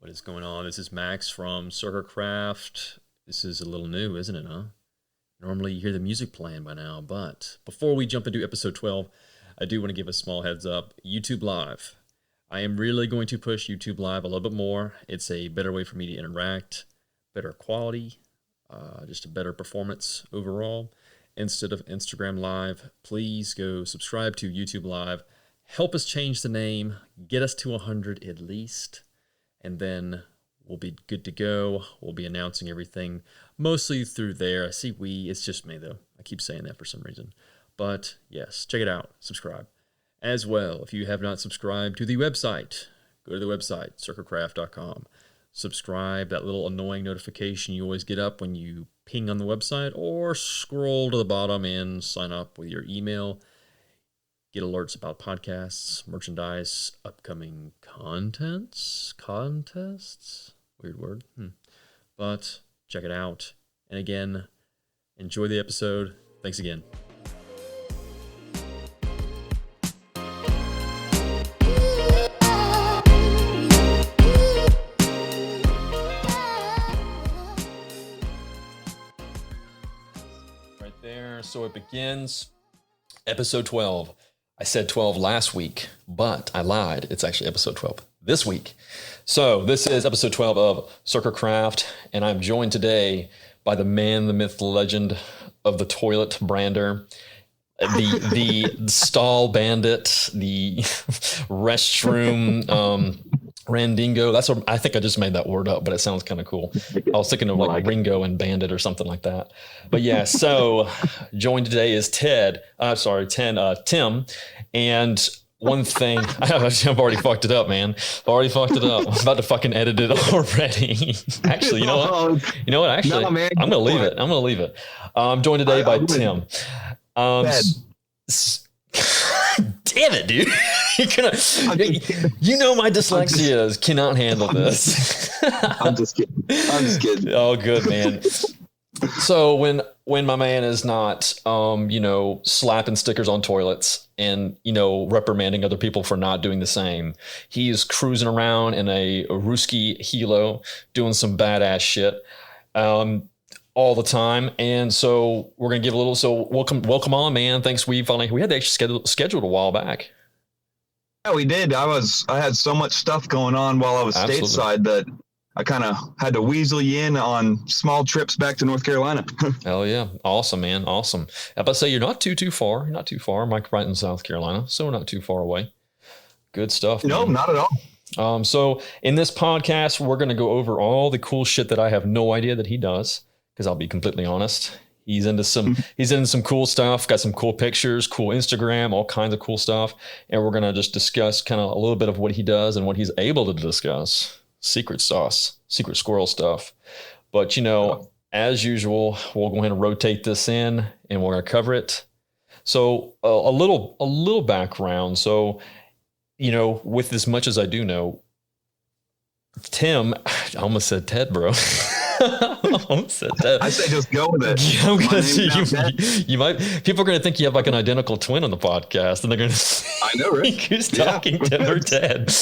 What is going on? This is Max from Circlecraft. This is a little new, isn't it, huh? Normally you hear the music playing by now, but before we jump into episode 12, I do want to give a small heads up. YouTube Live. I am really going to push YouTube Live a little bit more. It's a better way for me to interact, better quality, just a better performance overall. Instead of Instagram Live, please go subscribe to YouTube Live. Help us change the name, get us to 100 at least, and then we'll be good to go. We'll be announcing everything mostly through there. I see it's just me though. I keep saying that for some reason. But yes, check it out, subscribe. As well, if you have not subscribed to the website, go to the website, circlecraft.com. Subscribe, that little annoying notification you always get up when you ping on the website, or scroll to the bottom and sign up with your email. Get alerts about podcasts, merchandise, upcoming contests, weird word. But check it out. And again, enjoy the episode. Thanks again. Right there. So it begins. Episode 12. I said 12 last week, but I lied. It's actually episode 12 this week. So this is episode 12 of Circlecraft, and I'm joined today by the man, the myth, the legend of the toilet brander, the stall bandit, the restroom Randingo. That's what I think. I just made that word up, but it sounds kind of cool. I was thinking of like Ringo and Bandit or something like that. But yeah, so joined today is Tim. And one thing, I've already fucked it up, man. Already fucked it up. I'm about to fucking edit it already. Actually, you know what? You know what? Actually, no, man, I'm gonna leave it. I'm gonna leave it. I'm joined today by Tim. Damn it, dude. You know my dyslexia cannot handle this. I'm just kidding. Oh, good, man. So when my man is not, slapping stickers on toilets and, reprimanding other people for not doing the same, he's cruising around in a Ruski Helo doing some badass shit all the time. And so we're going to give a little, so welcome on, man. Thanks. We had to actually scheduled a while back. Yeah, we did. I had so much stuff going on while I was stateside that I kind of had to weasel you in on small trips back to North Carolina. Hell yeah. Awesome, man. Awesome. But I say you're not too far. You're not too far. I'm like right in South Carolina, so we're not too far away. Good stuff. No, man. Not at all. So in this podcast, we're going to go over all the cool shit that I have no idea that he does, because I'll be completely honest. He's into some cool stuff, got some cool pictures, cool Instagram, all kinds of cool stuff. And we're going to just discuss kind of a little bit of what he does and what he's able to discuss. Secret sauce, secret squirrel stuff. But, as usual, we'll go ahead and rotate this in and we're going to cover it. So a little background. So, with as much as I do know, Tim, I almost said Ted, bro. I say just go with it. I'm gonna see you might. People are gonna think you have like an identical twin on the podcast, and they're gonna. I know, right? Who's talking, Tim or Ted?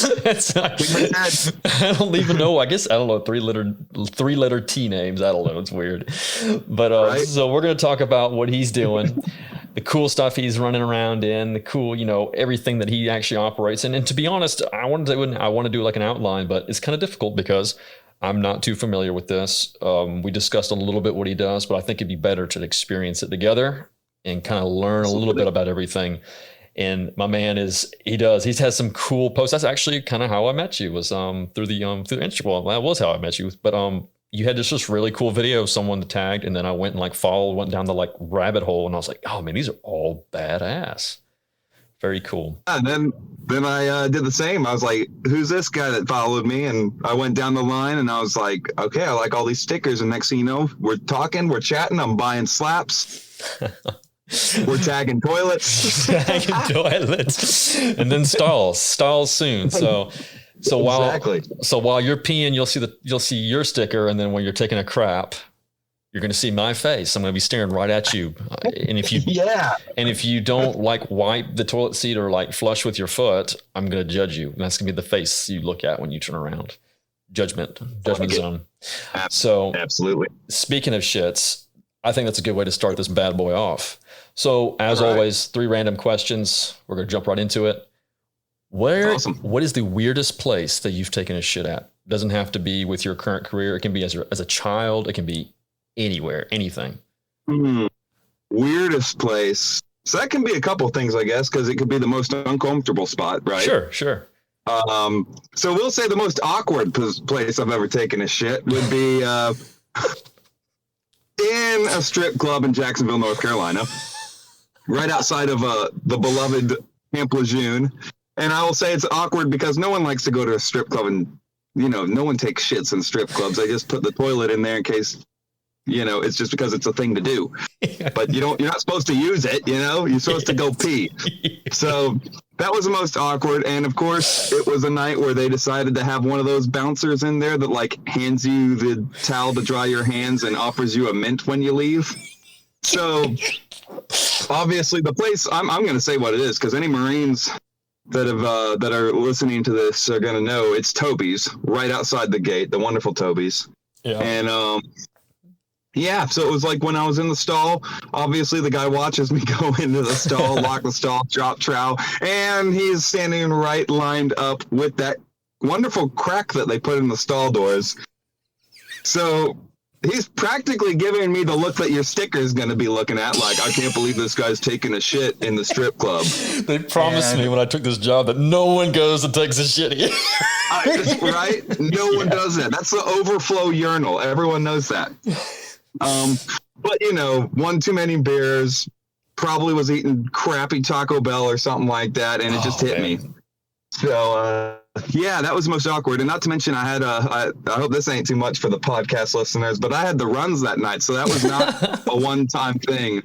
I don't even know. I guess I don't know. Three letter T names. I don't know. It's weird. But right? So we're gonna talk about what he's doing, the cool stuff he's running around in, the cool, everything that he actually operates in. And to be honest, I want to do like an outline, but it's kind of difficult because I'm not too familiar with this. We discussed a little bit what he does, but I think it'd be better to experience it together and kind of learn a little bit about everything. And my man he has some cool posts. That's actually kind of how I met you, was through Instagram. That was how I met you. But you had this really cool video someone tagged, and then I went and went down the rabbit hole, and I was like, oh man, these are all badass. Very cool. And then I did the same. I was like, who's this guy that followed me? And I went down the line and I was like, okay, I like all these stickers. And next thing you know, we're talking, we're chatting, I'm buying slaps. We're tagging toilets. And then stalls soon. So while you're peeing, you'll see your sticker. And then when you're taking a crap, you're going to see my face. I'm going to be staring right at you. And if you don't wipe the toilet seat or flush with your foot, I'm going to judge you. And that's going to be the face you look at when you turn around. judgment Like zone. So absolutely. speaking of shits, I think that's a good way to start this bad boy off. So as All right. always, 3 random questions. We're going to jump right into it. Awesome. What is the weirdest place that you've taken a shit at? It doesn't have to be with your current career. It can be as a child. It can be anywhere, anything. Weirdest place. So that can be a couple things, I guess, because it could be the most uncomfortable spot, right? Sure. So we'll say the most awkward place I've ever taken a shit would be in a strip club in Jacksonville, North Carolina, right outside of the beloved Camp Lejeune. And I will say it's awkward because no one likes to go to a strip club and, no one takes shits in strip clubs. They just put the toilet in there in case, it's just because it's a thing to do. But you're not supposed to use it, you're supposed to go pee. So that was the most awkward. And of course, it was a night where they decided to have one of those bouncers in there that like hands you the towel to dry your hands and offers you a mint when you leave. So obviously the place, I'm going to say what it is because any Marines that are listening to this are going to know it's Toby's right outside the gate, the wonderful Toby's. Yeah. And so it was like when I was in the stall, obviously the guy watches me go into the stall, lock the stall, drop trowel, and he's standing right lined up with that wonderful crack that they put in the stall doors. So he's practically giving me the look that your sticker is going to be looking at, like, I can't believe this guy's taking a shit in the strip club. They promised me when I took this job that no one goes and takes a shit here. Right? No one does that. That's the overflow urinal. Everyone knows that. But, one too many beers, probably was eating crappy Taco Bell or something like that, and it just hit me. So, that was most awkward. And not to mention I had I hope this ain't too much for the podcast listeners, but I had the runs that night. So that was not a one-time thing.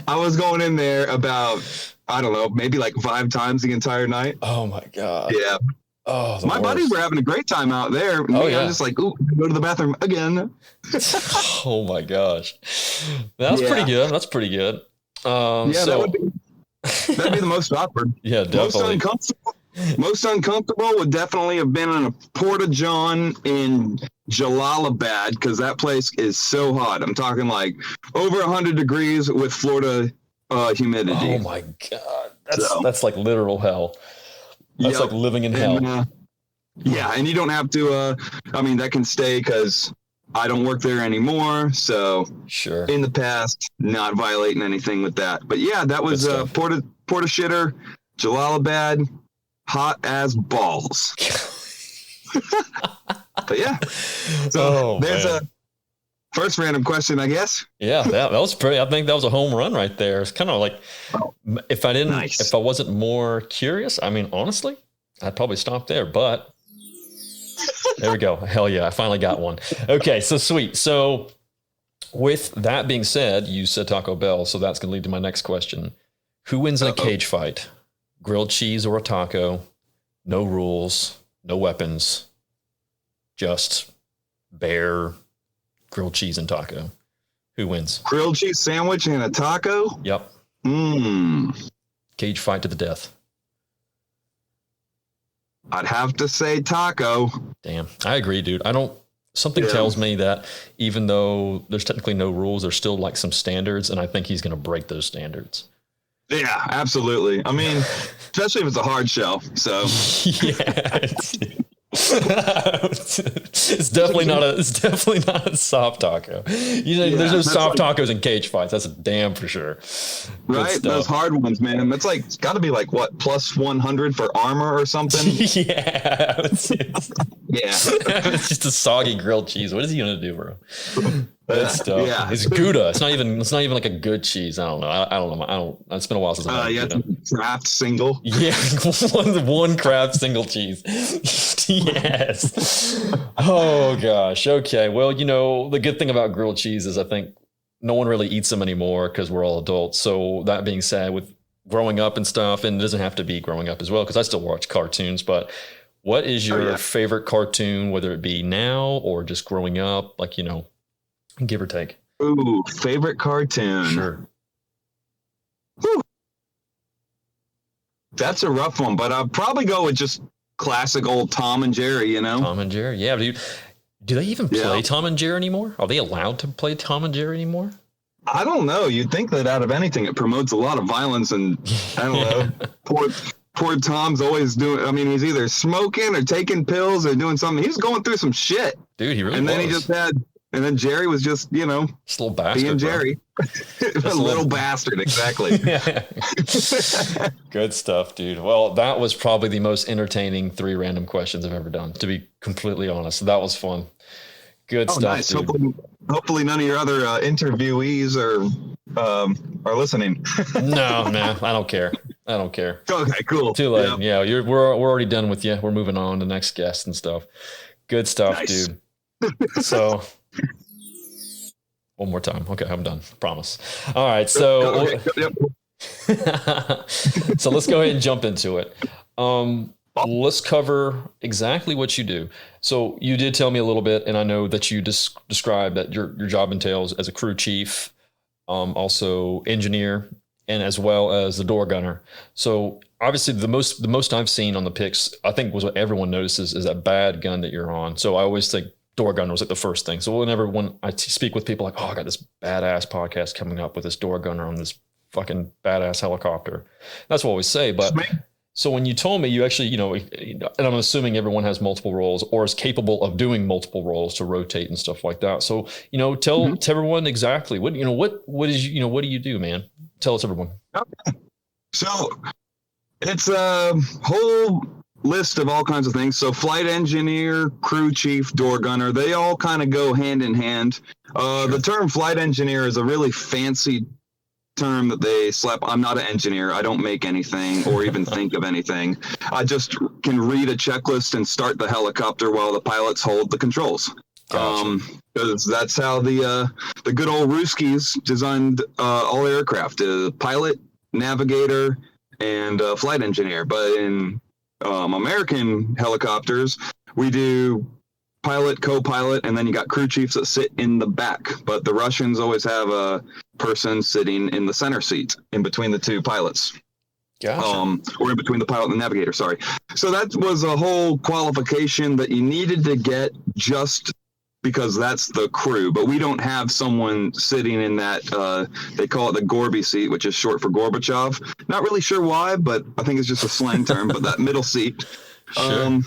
I was going in there about, I don't know, maybe like 5 times the entire night. Oh my God. Yeah. Oh, my buddies were having a great time out there. I'm just like, ooh, go to the bathroom again. Oh my gosh. That's pretty good. That'd be the most awkward. Yeah, definitely. Most uncomfortable would definitely have been in a Porta John in Jalalabad because that place is so hot. I'm talking like over 100 degrees with Florida humidity. Oh my God. That's like literal hell. That's like living in hell. And you don't have to, that can stay because I don't work there anymore. So sure. In the past, not violating anything with that. But yeah, that was Porta Shitter, Jalalabad, hot as balls. But yeah. So there's a first random question, I guess. Yeah, that was pretty. I think that was a home run right there. It's kind of like if I wasn't more curious, honestly, I'd probably stop there, but there we go. Hell yeah, I finally got one. Okay, so sweet. So with that being said, you said Taco Bell, so that's going to lead to my next question. Who wins in a cage fight? Grilled cheese or a taco? No rules, no weapons, just bare grilled cheese and taco. Who wins? Grilled cheese sandwich and a taco? Yep. Cage fight to the death. I'd have to say taco. Damn. I agree, dude. Something tells me that even though there's technically no rules, there's still like some standards, and I think he's going to break those standards. Yeah, absolutely. Especially if it's a hard shell. So yeah. It's definitely not a soft taco. There's no soft tacos in cage fights. That's a damn for sure. Right, those hard ones, man. That's like it's got to be like what plus 100 for armor or something. Yeah, it's just a soggy grilled cheese. What is he gonna do, bro? That stuff. Yeah. It's Gouda. It's not even like a good cheese. I don't know. It's been a while since I had Kraft single. Yeah, one Kraft single cheese. Yes. Oh gosh. Okay. Well, the good thing about grilled cheese is I think no one really eats them anymore because we're all adults. So that being said, with growing up and stuff, and it doesn't have to be growing up as well because I still watch cartoons, but what is your favorite cartoon, whether it be now or just growing up, like, give or take? Ooh, favorite cartoon. Sure. Whew. That's a rough one, but I'll probably go with just classic old Tom and Jerry, you know? Tom and Jerry. Yeah, dude. Do they even play Tom and Jerry anymore? Are they allowed to play Tom and Jerry anymore? I don't know. You'd think that out of anything, it promotes a lot of violence, and I don't know. Poor Tom's always doing. I mean, he's either smoking or taking pills or doing something. He's going through some shit, dude. He really. And then he just had. And then Jerry was just, you know, just a little bastard, being Jerry. A little bastard, exactly. Good stuff, dude. Well, that was probably the most entertaining 3 random questions I've ever done, to be completely honest. That was fun. Good stuff, nice. Dude. Hopefully none of your other interviewees are listening. No, man, I don't care. Okay, cool. Too late. Yeah, we're already done with you. We're moving on to the next guest and stuff. Good stuff, nice. Dude. So one more time. Okay, I'm done. Promise. All right. So, so let's go ahead and jump into it. Let's cover exactly what you do. So you did tell me a little bit, and I know that you described that your job entails as a crew chief, also engineer, and as well as the door gunner. So obviously the most I've seen on the pics, I think was what everyone notices is that bad gun that you're on. So I always think door gunner was like the first thing. So when I speak with people like, oh, I got this badass podcast coming up with this door gunner on this fucking badass helicopter. That's what I always say. But so when you told me you actually, you know, and I'm assuming everyone has multiple roles or is capable of doing multiple roles to rotate and stuff like that. So, you know, tell everyone exactly what do you do, man? Tell us, everyone. Okay. So it's a whole list of all kinds of things. So flight engineer, crew chief, door gunner, they all kind of go hand in hand. Sure. The term flight engineer is a really fancy term that they slap. I'm not an engineer. I don't make anything or even think of anything. I just can read a checklist and start the helicopter while the pilots hold the controls. Gotcha. Because that's how the good old Ruskies designed all aircraft: pilot, navigator, and flight engineer. But in American helicopters, we do pilot, co-pilot, and then you got crew chiefs that sit in the back. But the Russians always have a person sitting in the center seat in between the two pilots. Gotcha. Or in between the pilot and the navigator, sorry. So that was a whole qualification that you needed to get just because that's the crew. But we don't have someone sitting in that, they call it the Gorby seat, which is short for Gorbachev. Not really sure why, but I think it's just a slang term, but that middle seat. Sure.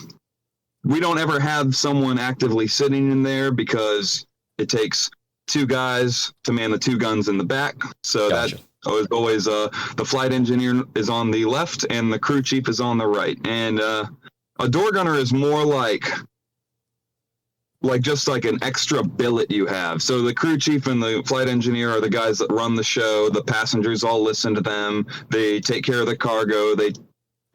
We don't ever have someone actively sitting in there because it takes 2 guys to man the 2 guns in the back. So gotcha. That was always the flight engineer is on the left and the crew chief is on the right. And a door gunner is more like just like an extra billet you have. So the crew chief and the flight engineer are the guys that run the show. The passengers all listen to them. They take care of the cargo. They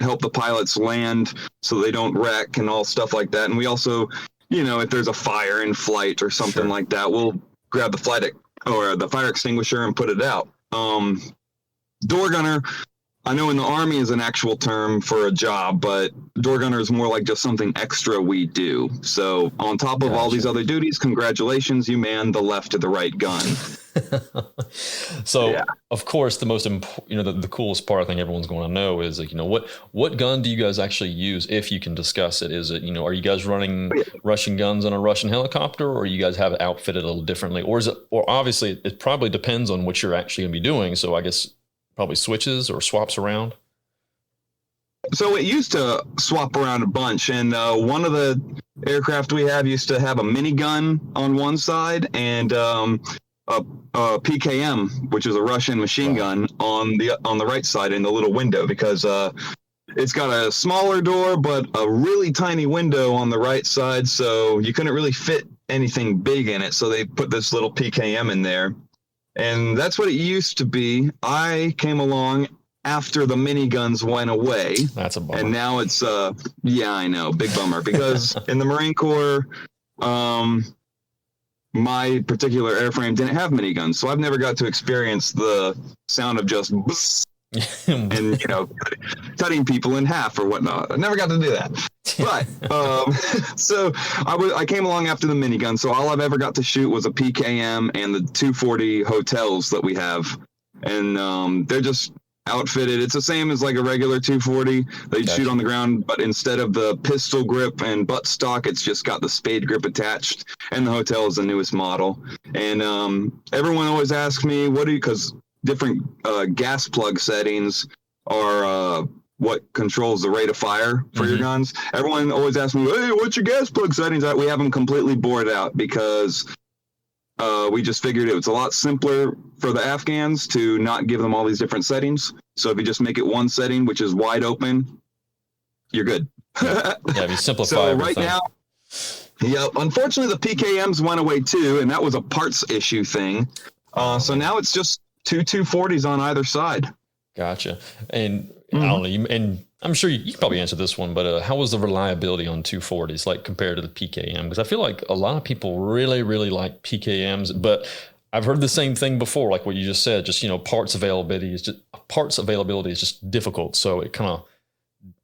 help the pilots land so they don't wreck and all stuff like that. And we also, you know, if there's a fire in flight or something like that, we'll grab the the fire extinguisher and put it out. Door gunner, I know in the Army is an actual term for a job, but door gunner is more like just something extra we do. So on top of all these other duties, congratulations, you man the left to the right gun. So of course, the most important, the coolest part I think everyone's going to know is like, what gun do you guys actually use? If you can discuss it, is it, are you guys running Russian guns on a Russian helicopter, or you guys have it outfitted a little differently, or is it, or obviously it probably depends on what you're actually going to be doing. So I guess probably switches or swaps around. So it used to swap around a bunch, and one of the aircraft we have used to have a minigun on one side and a PKM, which is a Russian machine gun, on the right side in the little window, because it's got a smaller door but a really tiny window on the right side, so you couldn't really fit anything big in it. So they put this little PKM in there, and that's what it used to be. I came along after the miniguns went away. That's a bummer. And now it's I know, big bummer, because in the Marine Corps, my particular airframe didn't have miniguns, so I've never got to experience the sound of just and cutting people in half or whatnot. I never got to do that. But so I came along after the minigun, so all I've ever got to shoot was a PKM and the 240 hotels that we have, and they're just outfitted. It's the same as like a regular 240 that you shoot on the ground, but instead of the pistol grip and buttstock, it's just got the spade grip attached. And the Hotel is the newest model. And everyone always asks me, because different gas plug settings are what controls the rate of fire for your guns. Everyone always asks me, hey, what's your gas plug settings? We have them completely bored out because we just figured it was a lot simpler for the Afghans to not give them all these different settings. So if you just make it one setting, which is wide open, you're good. Yeah, you simplify so everything. Right now, yeah, unfortunately the PKMs went away too, and that was a parts issue thing. So now it's just two 240s on either side. Gotcha. And I don't know, and I'm sure you can probably answer this one, but how was the reliability on 240s like compared to the PKM? Because I feel like a lot of people really, really like PKMs, but I've heard the same thing before, like what you just said. Just parts availability is just difficult. So it kind of,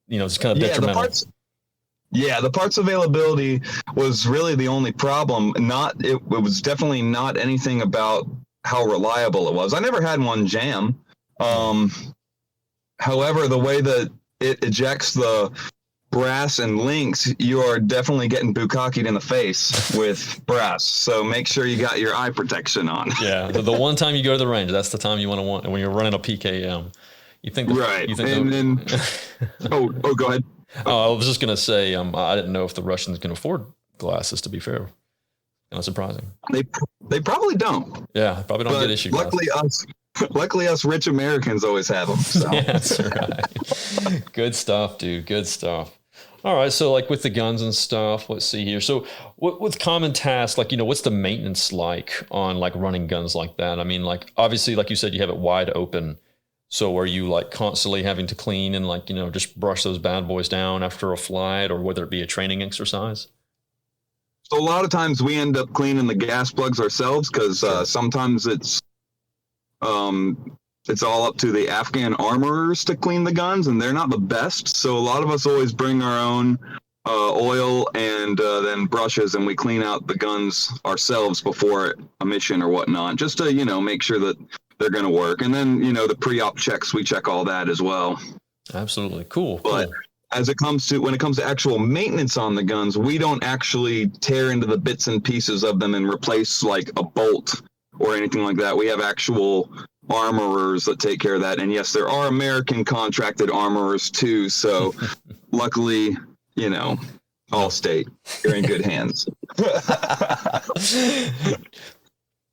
it's kind of detrimental. The parts availability was really the only problem. It was definitely not anything about how reliable it was. I never had one jam. However, the way that it ejects the brass and links, you are definitely getting bukkakied in the face with brass. So make sure you got your eye protection on. Yeah, the one time you go to the range, that's the time you want when you're running a PKM. You think right? Then go ahead. Oh, I was just gonna say, I didn't know if the Russians can afford glasses. To be fair, kind of surprising. They probably don't. Yeah, probably don't get issued. Luckily, us rich Americans always have them. So. Yeah, that's right. Good stuff, dude. Good stuff. All right, so like with the guns and stuff, let's see here. So with common tasks, like, what's the maintenance like on like running guns like that? I mean, like obviously, like you said, you have it wide open. So are you like constantly having to clean and like, just brush those bad boys down after a flight, or whether it be a training exercise? So a lot of times we end up cleaning the gas plugs ourselves because sometimes it's all up to the Afghan armorers to clean the guns, and they're not the best. So a lot of us always bring our own oil and then brushes, and we clean out the guns ourselves before a mission or whatnot, just to, make sure that they're going to work. And then, the pre-op checks, we check all that as well. Absolutely. Cool. But when it comes to actual maintenance on the guns, we don't actually tear into the bits and pieces of them and replace like a bolt or anything like that. We have actual armorers that take care of that. And yes, there are American contracted armorers too. So luckily, Allstate, you're in good hands.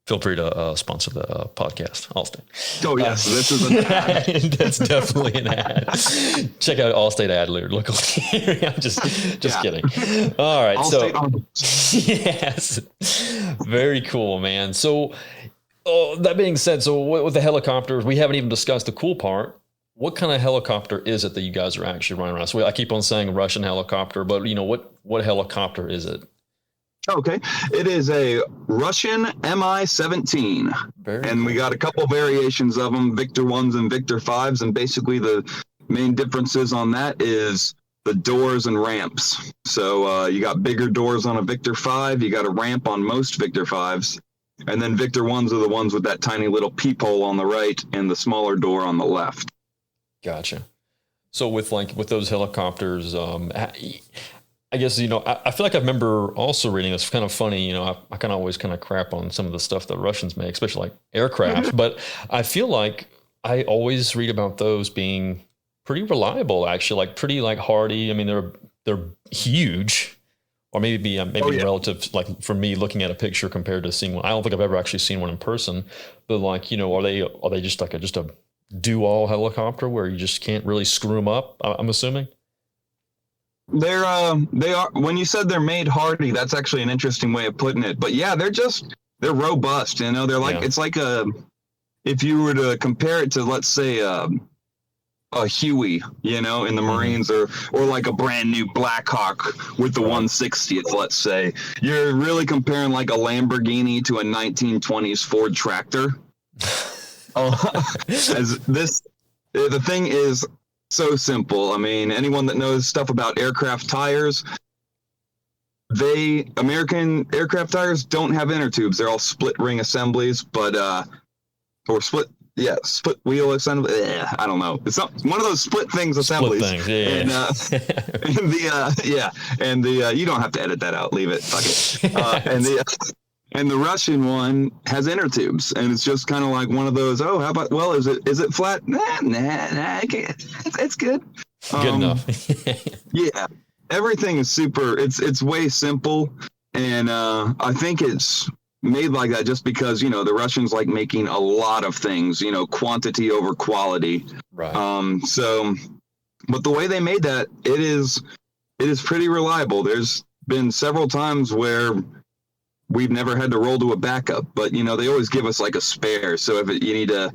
Feel free to sponsor the podcast, Allstate. Oh, yes. This is an ad. That's definitely an ad. Check out Allstate ad locally. I'm just kidding. All right. Yes. Very cool, man. So that being said, so with the helicopters, we haven't even discussed the cool part. What kind of helicopter is it that you guys are actually running around? So I keep on saying Russian helicopter, but what helicopter is it? Okay, it is a Russian Mi-17, and we got a couple variations of them, Victor 1s and Victor 5s, and basically the main differences on that is the doors and ramps. So you got bigger doors on a Victor 5, you got a ramp on most Victor 5s, and then Victor 1s are the ones with that tiny little peephole on the right and the smaller door on the left. Gotcha. So with those helicopters, I guess, I feel like I remember also reading, it's kind of funny, I kind of always kind of crap on some of the stuff that Russians make, especially like aircraft, but I feel like I always read about those being pretty reliable, actually, like pretty like hardy. I mean, they're huge, or maybe relative, like for me looking at a picture compared to seeing one. I don't think I've ever actually seen one in person, but like, are they just like a do-all helicopter where you just can't really screw them up, I'm assuming? They are, when you said they're made hardy, that's actually an interesting way of putting it. But yeah, they're robust, they're like, it's like if you were to compare it to, let's say, a Huey, in the Marines, or like a brand new Blackhawk with the 160th, let's say, you're really comparing like a Lamborghini to a 1920s Ford tractor. The thing is, so simple. I mean, anyone that knows stuff about aircraft tires, American aircraft tires don't have inner tubes. They're all split ring assemblies, or split split wheel assembly. I don't know. It's not one of those split things assemblies. Split things, And you don't have to edit that out. Leave it. Fuck it. And the Russian one has inner tubes, and it's just kind of like one of those. Oh, how about? Well, is it flat? Nah. It's good. Good enough. Yeah, everything is super. It's way simple, and I think it's made like that just because the Russians like making a lot of things. Quantity over quality. Right. But the way they made that, it is pretty reliable. There's been several times where we've never had to roll to a backup, but they always give us like a spare. So if you need to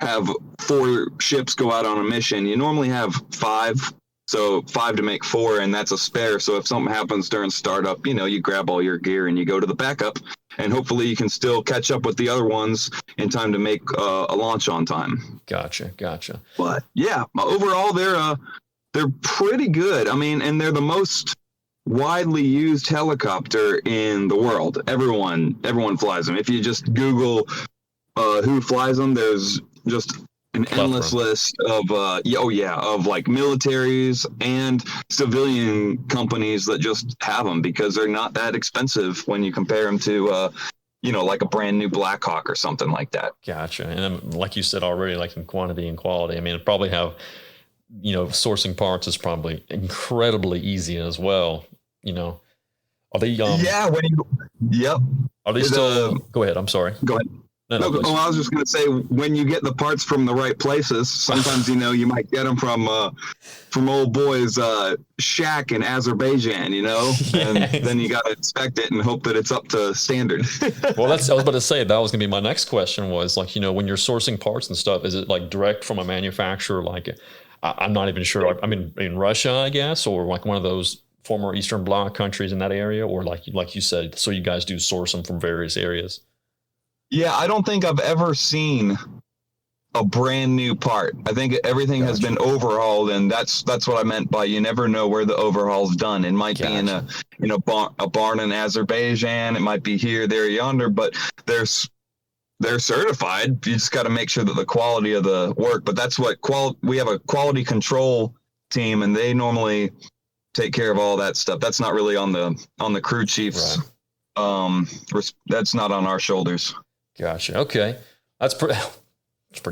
have 4 ships go out on a mission, you normally have 5. So 5 to make 4, and that's a spare. So if something happens during startup, you grab all your gear and you go to the backup, and hopefully you can still catch up with the other ones in time to make a launch on time. Gotcha. But yeah, overall they're pretty good. I mean, and they're the most widely used helicopter in the world. Everyone flies them. If you just Google who flies them, there's just an endless list of like militaries and civilian companies that just have them because they're not that expensive when you compare them to like a brand new Black Hawk or something like that. Gotcha. And then, like you said already, like in quantity and quality, I mean, it probably have sourcing parts is probably incredibly easy as well. Are they yep. Are they still go ahead, I'm sorry. Go ahead. No, I was just going to say, when you get the parts from the right places, sometimes you might get them from old boy's shack in Azerbaijan, and then you got to inspect it and hope that it's up to standard. Well, I was about to say that was going to be my next question was like, when you're sourcing parts and stuff, is it like direct from a manufacturer? Like, I'm not even sure. I mean, in Russia, I guess, or like one of those former Eastern Bloc countries in that area, or like you said, so you guys do source them from various areas. Yeah, I don't think I've ever seen a brand new part. I think everything has been overhauled, and that's what I meant by you never know where the overhaul's done. It might be in a barn in Azerbaijan. It might be here, there, yonder, but they're certified. You just got to make sure that the quality of the work. But that's what we have a quality control team, and they normally take care of all that stuff. That's not really on the crew chiefs. Right. That's not on our shoulders. Gotcha. Okay. It's pretty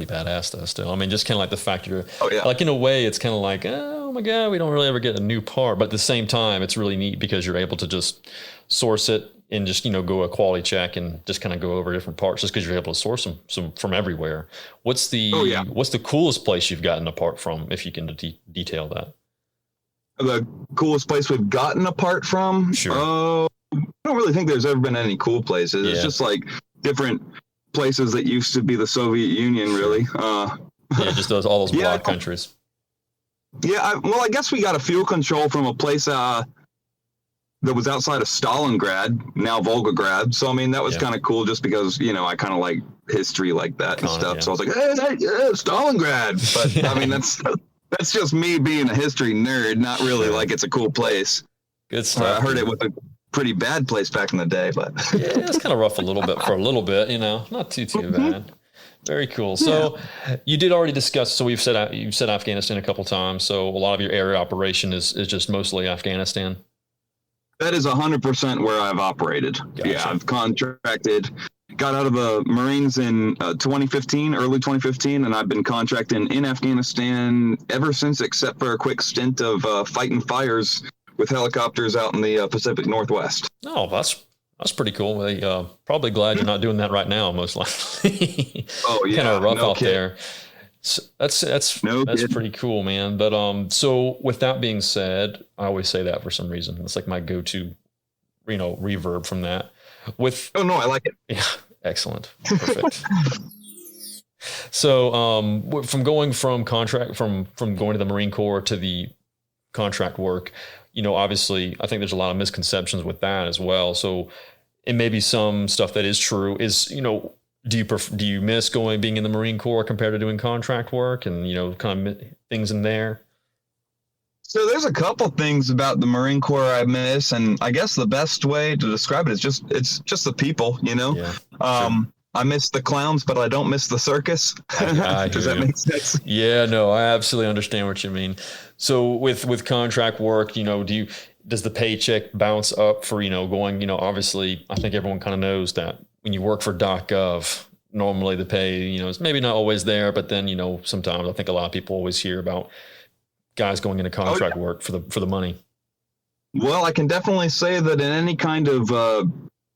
badass though still. I mean, just kind of like the fact you're like, in a way, it's kind of like, oh my God, we don't really ever get a new part. But at the same time, it's really neat because you're able to just source it and just, go a quality check and just kind of go over different parts just because you're able to source them from everywhere. What's the coolest place you've gotten a part from, if you can detail that? The coolest place we've gotten a part from? Sure. I don't really think there's ever been any cool places. It's just like different places that used to be the Soviet Union, really. Just all those bloc countries. Yeah, I guess we got a fuel control from a place that was outside of Stalingrad, now Volgograd. So, I mean, that was kind of cool just because, I kind of like history like that and stuff. Yeah. So I was like, hey, Stalingrad. But, I mean, that's just me being a history nerd, not really like it's a cool place. Good stuff. I heard it was a pretty bad place back in the day, but yeah, it's kind of rough a little bit for a little bit, not too bad. Very cool. So you did already discuss, so you've said Afghanistan a couple times. So a lot of your area operation is just mostly Afghanistan. That is 100% where I've operated. Gotcha. Yeah, I've contracted, got out of the Marines in 2015, early 2015, and I've been contracting in Afghanistan ever since, except for a quick stint of fighting fires with helicopters out in the Pacific Northwest. Oh, that's pretty cool. Probably glad you're not doing that right now, most likely. Oh yeah, kind of rough out there. So that's pretty cool, man. But so with that being said, I always say that for some reason. It's like my go-to, reverb from that. Oh no, I like it. Yeah, excellent, perfect. So from going from going to the Marine Corps to the contract work, obviously I think there's a lot of misconceptions with that as well. So, and maybe some stuff that is true is, do you miss being in the Marine Corps compared to doing contract work and, kind of things in there? So there's a couple things about the Marine Corps I miss. And I guess the best way to describe it is it's just the people, Yeah, sure. I miss the clowns, but I don't miss the circus. I Does hear that you. make sense? Yeah, no, I absolutely understand what you mean. So with contract work, does the paycheck bounce up for, going, obviously I think everyone kind of knows that when you work for .gov, normally the pay, is maybe not always there, but then, sometimes I think a lot of people always hear about guys going into Oh, contract yeah. work for the money. Well, I can definitely say that in any kind of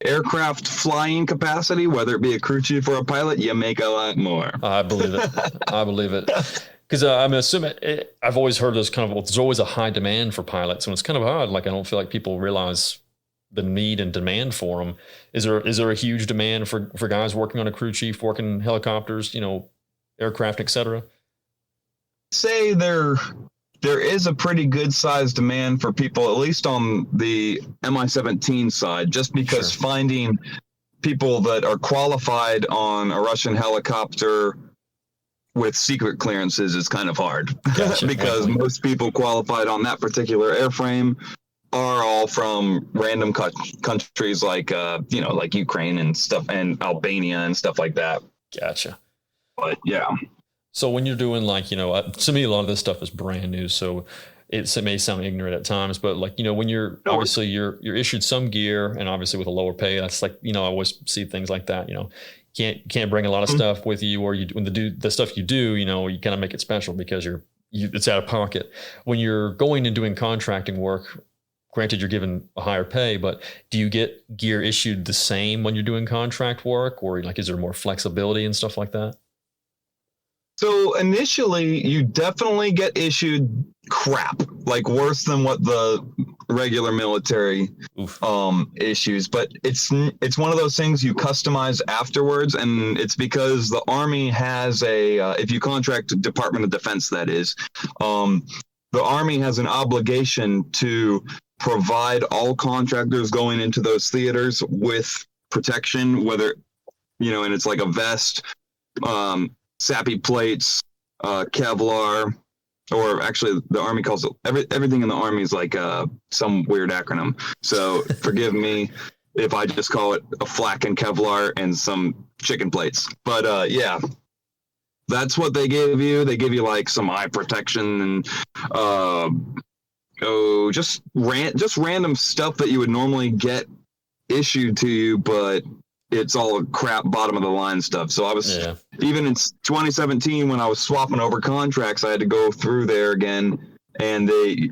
aircraft flying capacity, whether it be a crew chief or a pilot, you make a lot more. I believe it. I believe it. Because I'm assuming I've always heard there's there's always a high demand for pilots, and it's kind of odd. Like I don't feel like people realize the need and demand for them. Is there a huge demand for guys working on a crew chief, working helicopters, aircraft, etc.? Say there is a pretty good sized demand for people, at least on the Mi-17 side, just because Sure. finding people that are qualified on a Russian helicopter with secret clearances is kind of hard. Gotcha. Wink, because wink. most people qualified on that particular airframe are all from random countries like like Ukraine and stuff, and Albania and stuff like that. Gotcha. But yeah. So when you're doing to me, a lot of this stuff is brand new. So it may sound ignorant at times, but when you're obviously you're issued some gear, and obviously with a lower pay, that's I always see things like that. Can't bring a lot of stuff with you, or when the stuff you do, you kind of make it special because it's out of pocket. When you're going and doing contracting work, granted you're given a higher pay, but do you get gear issued the same when you're doing contract work, or is there more flexibility and stuff like that? So initially, you definitely get issued crap, like worse than what the regular military issues. But it's one of those things you customize afterwards, and it's because the Army has if you contract Department of Defense, that is, the Army has an obligation to provide all contractors going into those theaters with protection, whether and it's like a vest. Sappy plates, Kevlar, or actually the Army calls it everything in the Army is like some weird acronym. So forgive me if I just call it a flak and Kevlar and some chicken plates. But yeah, that's what they give you. They give you like some eye protection and just random stuff that you would normally get issued to you, but it's all crap bottom of the line stuff. So I was even in 2017 when I was swapping over contracts, I had to go through there again, and they,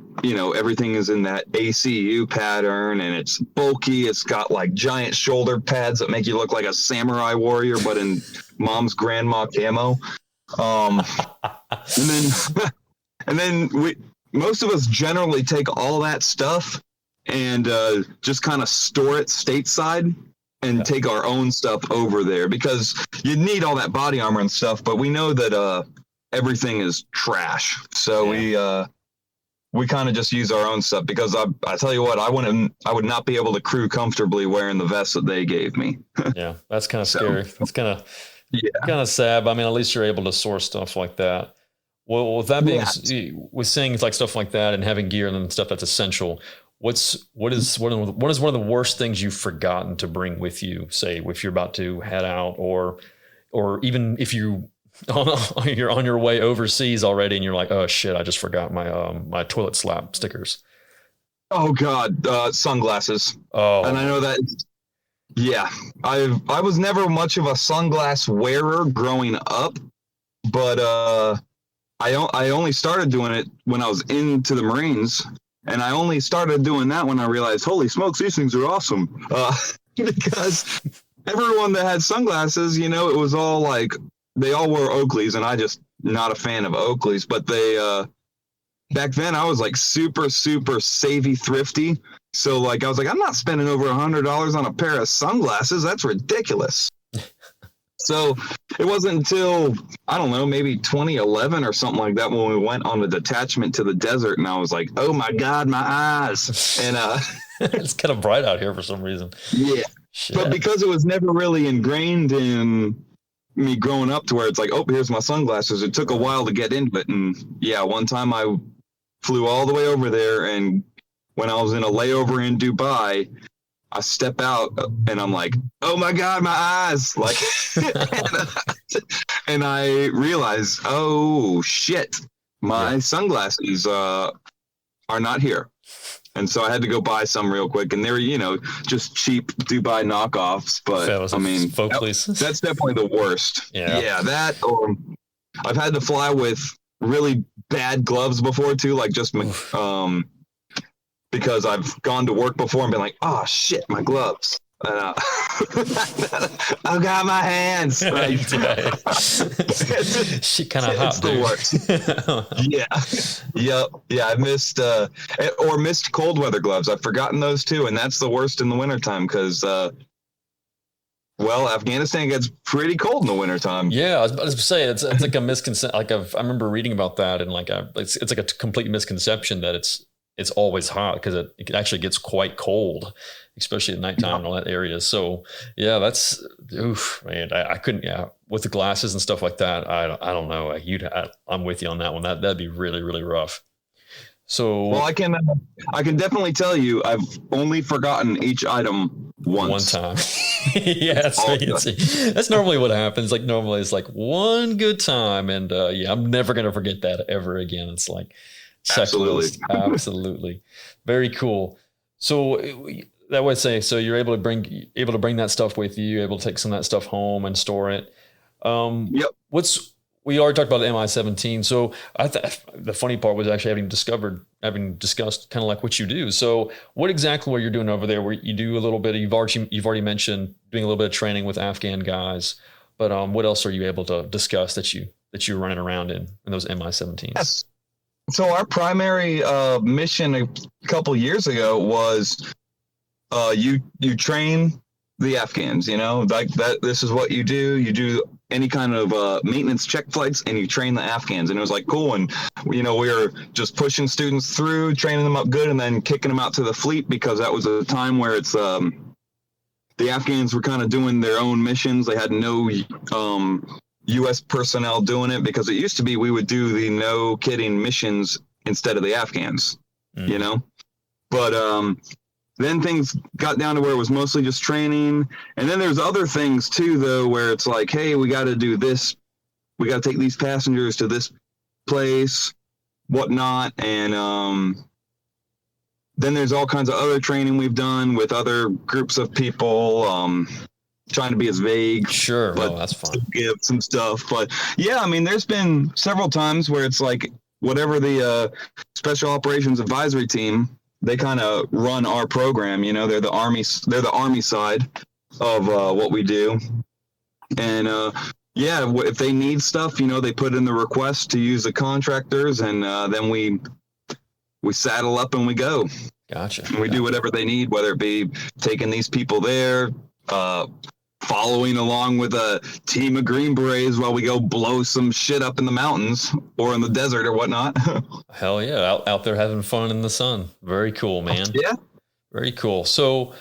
everything is in that ACU pattern, and it's bulky. It's got like giant shoulder pads that make you look like a samurai warrior, but in mom's grandma camo. And then most of us generally take all that stuff and just kind of store it stateside and take our own stuff over there, because you need all that body armor and stuff, but we know that everything is trash. So we kind of just use our own stuff, because I tell you what, I would not be able to crew comfortably wearing the vest that they gave me. Yeah, that's kind of scary. That's kind of sad. But I mean, at least you're able to source stuff like that. Well, with that being, with saying like stuff like that and having gear and stuff that's essential, what is one of the worst things you've forgotten to bring with you? Say if you're about to head out, or even if you're on your way overseas already and you're like, oh shit, I just forgot my toilet slap stickers. Oh God, sunglasses. Oh, and I know that. Yeah, I was never much of a sunglass wearer growing up, but I only started doing it when I was into the Marines. And I only started doing that when I realized, holy smokes, these things are awesome. Because everyone that had sunglasses, it was all like, they all wore Oakleys, and I just not a fan of Oakleys. But they, back then I was like super, super savvy, thrifty. So like, I was like, I'm not spending over $100 on a pair of sunglasses. That's ridiculous. So it wasn't until, I don't know, maybe 2011 or something like that when we went on a detachment to the desert, and I was like, oh my God, my eyes. And it's kind of bright out here for some reason. Yeah. Shit. But because it was never really ingrained in me growing up to where it's like, oh, here's my sunglasses, it took a while to get into it. And yeah, one time I flew all the way over there, and when I was in a layover in Dubai, I step out and I'm like, oh my God, my eyes. Like, and I realize, oh shit, my sunglasses are not here. And so I had to go buy some real quick, and they were, just cheap Dubai knockoffs. But I mean, that's definitely the worst. Yeah, that, or I've had to fly with really bad gloves before too, like just because I've gone to work before and been like, oh shit, my gloves. I got my hands. Like, she kind of hot, dude. Yeah. I missed missed cold weather gloves. I've forgotten those too, and that's the worst in the wintertime because Afghanistan gets pretty cold in the wintertime. Yeah, I was saying it's like a misconception. Like I remember reading about that, and like it's like a complete misconception that it's always hot, because it actually gets quite cold, especially at nighttime in all that area. So yeah, that's man. I couldn't. Yeah, with the glasses and stuff like that. I don't know. I'm with you on that one. That'd be really, really rough. So I can definitely tell you I've only forgotten each item once. One time. Yeah, that's normally what happens. Like normally it's like one good time, and I'm never gonna forget that ever again. It's like absolutely very cool. So that would say, so you're able to bring that stuff with you, able to take some of that stuff home and store it. Yep. We already talked about the MI-17. So the funny part was actually having discussed kind of like what you do. So what exactly what you're doing over there, where you do a little bit, you've already mentioned doing a little bit of training with Afghan guys, but what else are you able to discuss that you're running around in those MI-17s? Yes. So our primary mission a couple years ago was you train the Afghans, like that. This is what you do. You do any kind of maintenance check flights, and you train the Afghans. And it was like cool. And we were just pushing students through, training them up good, and then kicking them out to the fleet, because that was a time where it's the Afghans were kind of doing their own missions. They had no U.S. personnel doing it, because it used to be we would do the no kidding missions instead of the Afghans, but then things got down to where it was mostly just training. And then there's other things too, though, where it's like, hey, we got to do this. We got to take these passengers to this place, whatnot. And then there's all kinds of other training we've done with other groups of people, trying to be as vague. Sure. But that's fine. Give some stuff. But yeah, I mean, there's been several times where it's like whatever the Special Operations Advisory Team, they kind of run our program. They're the Army side of what we do. And if they need stuff, they put in the request to use the contractors, and then we saddle up and we go. Gotcha. And we do whatever they need, whether it be taking these people there, following along with a team of Green Berets while we go blow some shit up in the mountains or in the desert or whatnot. Hell yeah. Out there having fun in the sun. Very cool, man. Yeah. Very cool. So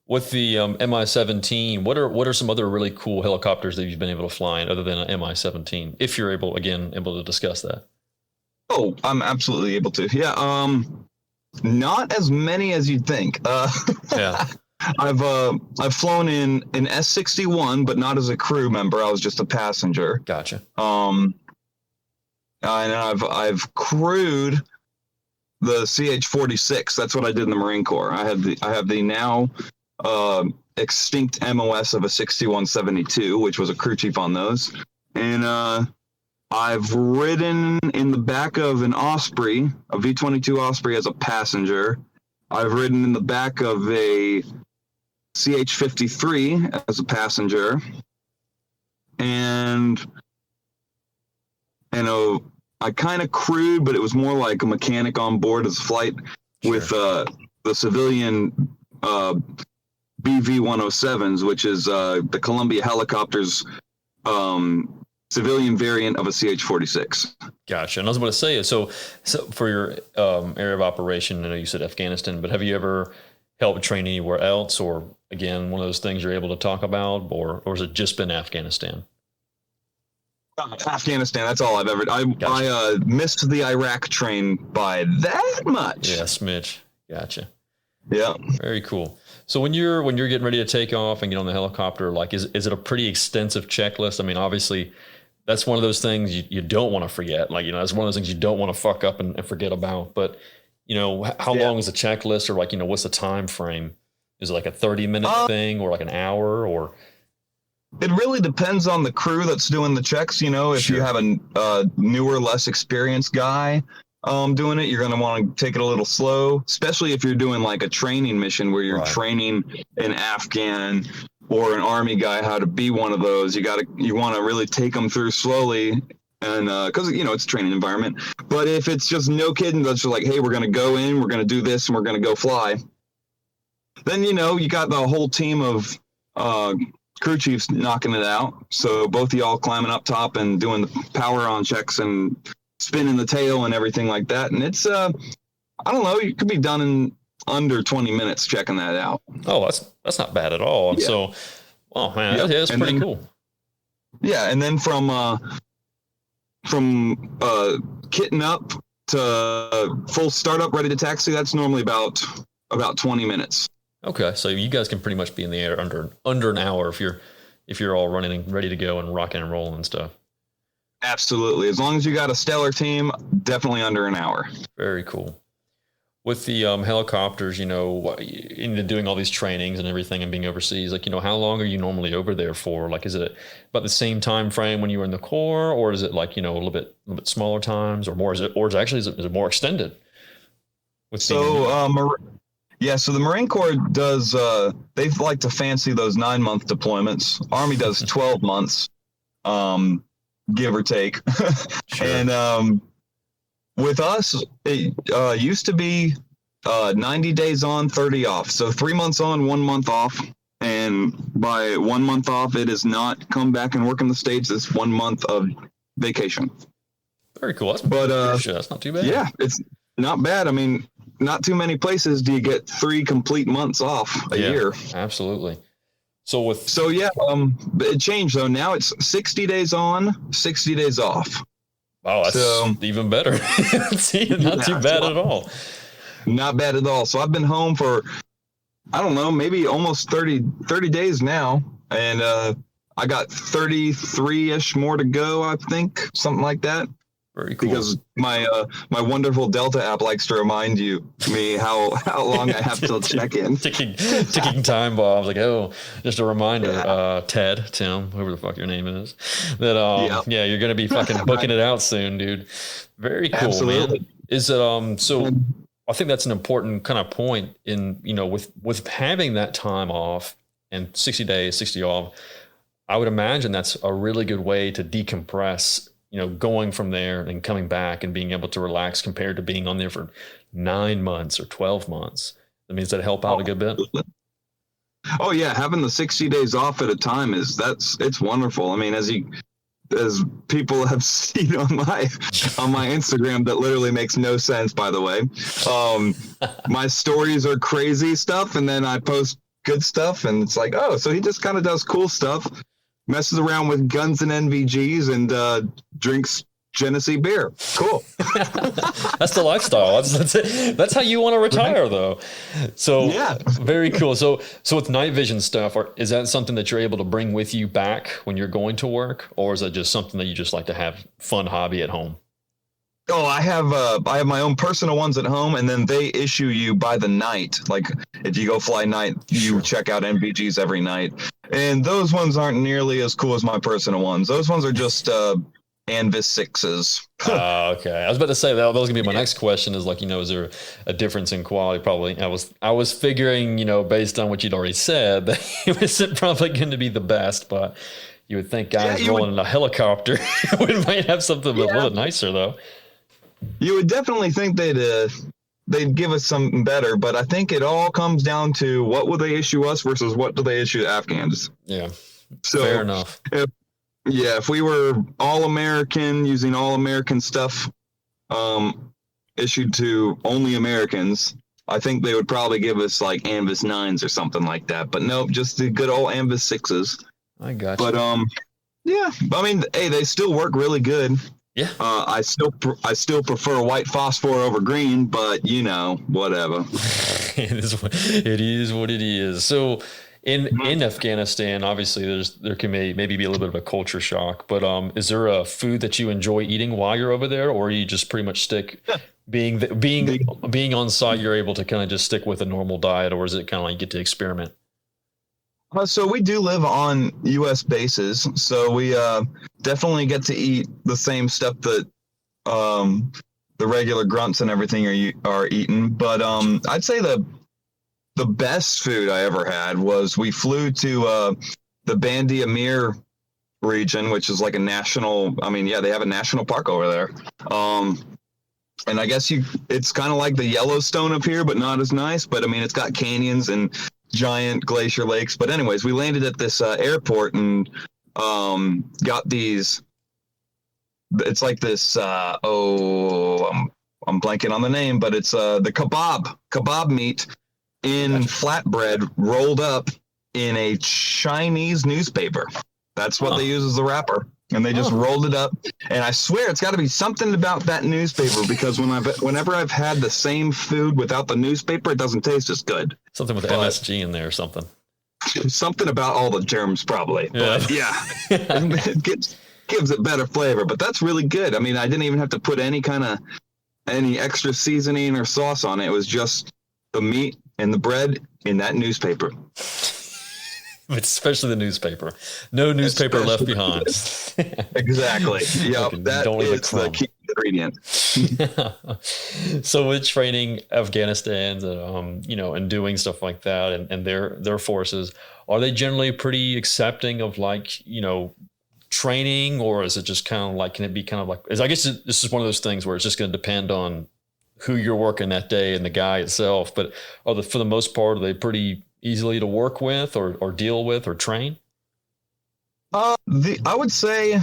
with the MI-17, what are some other really cool helicopters that you've been able to fly in other than an MI-17? If you're able to discuss that. Oh, I'm absolutely able to. Yeah. Not as many as you'd think. Yeah. I've flown in an S-61, but not as a crew member. I was just a passenger. Gotcha. And I've crewed the CH-46. That's what I did in the Marine Corps. I have the now extinct MOS of a 6172, which was a crew chief on those. And I've ridden in the back of an Osprey, a V-22 Osprey, as a passenger. I've ridden in the back of a CH-53 as a passenger, and I kind of crewed, but it was more like a mechanic on board as a flight with the civilian BV-107s, which is the Columbia Helicopters civilian variant of a CH-46. Gotcha. And I was about to say, so for your area of operation, I know you said Afghanistan, but have you ever helped train anywhere else, or again, one of those things you're able to talk about, or has it just been Afghanistan? Afghanistan. That's all I've ever. Gotcha. I missed the Iraq train by that much. Yeah, smidge. Gotcha. Yeah. Very cool. So when you're getting ready to take off and get on the helicopter, like is it a pretty extensive checklist? I mean, obviously that's one of those things you don't want to forget. Like, that's one of those things you don't want to fuck up and forget about. But, how long is the checklist, or like, what's the time frame? Is it like a 30-minute thing, or like an hour, or? It really depends on the crew that's doing the checks. If you have a newer, less experienced guy doing it, you're going to want to take it a little slow, especially if you're doing like a training mission where you're training an Afghan or an Army guy how to be one of those. You want to really take them through slowly, and because it's a training environment. But if it's just no kidding, that's just like, hey, we're going to go in, we're going to do this, and we're going to go fly. Then you got the whole team of crew chiefs knocking it out. So both of y'all climbing up top and doing the power on checks and spinning the tail and everything like that. And it's I don't know, you could be done in under 20 minutes checking that out. Oh, that's not bad at all. Yeah. So, oh man, that's pretty cool. Yeah, and then from kitting up to full startup, ready to taxi, that's normally about 20 minutes. Okay, so you guys can pretty much be in the air under an hour if you're all running and ready to go and rocking and rolling and stuff. Absolutely, as long as you got a stellar team, definitely under an hour. Very cool. With the helicopters, into doing all these trainings and everything and being overseas, like, how long are you normally over there for? Like, is it about the same time frame when you were in the Corps, or is it like, a little bit smaller times, or more? Is it more extended? So the Marine Corps does, they like to fancy those 9-month deployments. Army does 12 months, give or take. Sure. And with us, it used to be 90 days on, 30 off. So 3 months on, 1 month off. And by 1 month off, it is not come back and work in the States. It's 1 month of vacation. Very cool. That's not too bad. Yeah, it's not bad. I mean, not too many places do you get 3 complete months off a year. Absolutely. It changed though. Now it's 60 days on, 60 days off. Oh, that's even better. Not too bad at all. Not bad at all. So I've been home for, I don't know, maybe almost 30 days now. And I got 33-ish more to go, I think, something like that. Very cool. Because my wonderful Delta app likes to remind me how long I have to check in. ticking time bombs. Like, just a reminder, Tim, whoever the fuck your name is, that you're gonna be fucking booking it out soon, dude. Very cool, Absolutely. Man. Is it so? I think that's an important kind of point in with having that time off and 60 days, 60 off. I would imagine that's a really good way to decompress. Going from there and coming back and being able to relax compared to being on there for 9 months or 12 months. That means that help out a good bit. Oh yeah. Having the 60 days off at a time it's wonderful. I mean, as people have seen on my Instagram, that literally makes no sense, by the way. My stories are crazy stuff. And then I post good stuff and it's like, so he just kind of does cool stuff. Messes around with guns and NVGs and drinks Genesee beer. Cool. That's the lifestyle. That's how you want to retire, though. So very cool. So with night vision stuff, is that something that you're able to bring with you back when you're going to work, or is that just something that you just like to have fun hobby at home? Oh, I have my own personal ones at home, and then they issue you by the night. Like if you go fly night, you check out NVGs every night. And those ones aren't nearly as cool as my personal ones. Those ones are just Anvis 6s. Okay. I was about to say that was gonna be my next question is like, is there a difference in quality? Probably. I was figuring, based on what you'd already said, that it wasn't probably going to be the best, but you would think guys rolling in a helicopter might have something a little bit nicer though. You would definitely think they'd give us something better, but I think it all comes down to what will they issue us versus what do they issue Afghans. Yeah, so fair enough. If we were all American, using all American stuff issued to only Americans, I think they would probably give us like Anvis 9s or something like that. But nope, just the good old Anvis 6s. I got you. But I mean, hey, they still work really good. Yeah. I still prefer white phosphor over green, but whatever. It is what it is. So in Mhm. Afghanistan, obviously there can maybe be a little bit of a culture shock, but is there a food that you enjoy eating while you're over there, or you just pretty much stick being on site, you're able to kind of just stick with a normal diet, or is it kind of like you get to experiment? So we do live on U.S. bases, so we definitely get to eat the same stuff that the regular grunts and everything are eating. But Gotcha. I'd say the best food I ever had was we flew to the Bandi Amir region, which is like a national. I mean, yeah, they have a national park over there. And I guess it's kind of like the Yellowstone up here, but not as nice. But I mean, it's got canyons and giant glacier lakes. But anyways, we landed at this airport and got these. It's like this. I'm blanking on the name, but it's the kebab meat in Gotcha. flatbread rolled up in a Chinese newspaper. That's what they Huh. use as the wrapper. And they just Oh, rolled it up. And I swear it's got to be something about that newspaper because whenever I've had the same food without the newspaper, it doesn't taste as good. something with But MSG in there or something. something about all the germs probably. Yeah. But yeah, it gives it better flavor. But that's really good. I mean, I didn't even have to put any extra seasoning or sauce on it. It was just the meat and the bread in that newspaper. Especially the newspaper. No newspaper left behind. Exactly. Yep. Fucking That don't leave a is the crumb. key ingredient. So with training Afghanistan's, and doing stuff like that, and their forces, are they generally pretty accepting of like training, or is it just kind of like can it be kind of like? I guess this is one of those things where it's just going to depend on who you're working that day and the guy itself. But for the most part, are they pretty easily to work with, or deal with, or train? I would say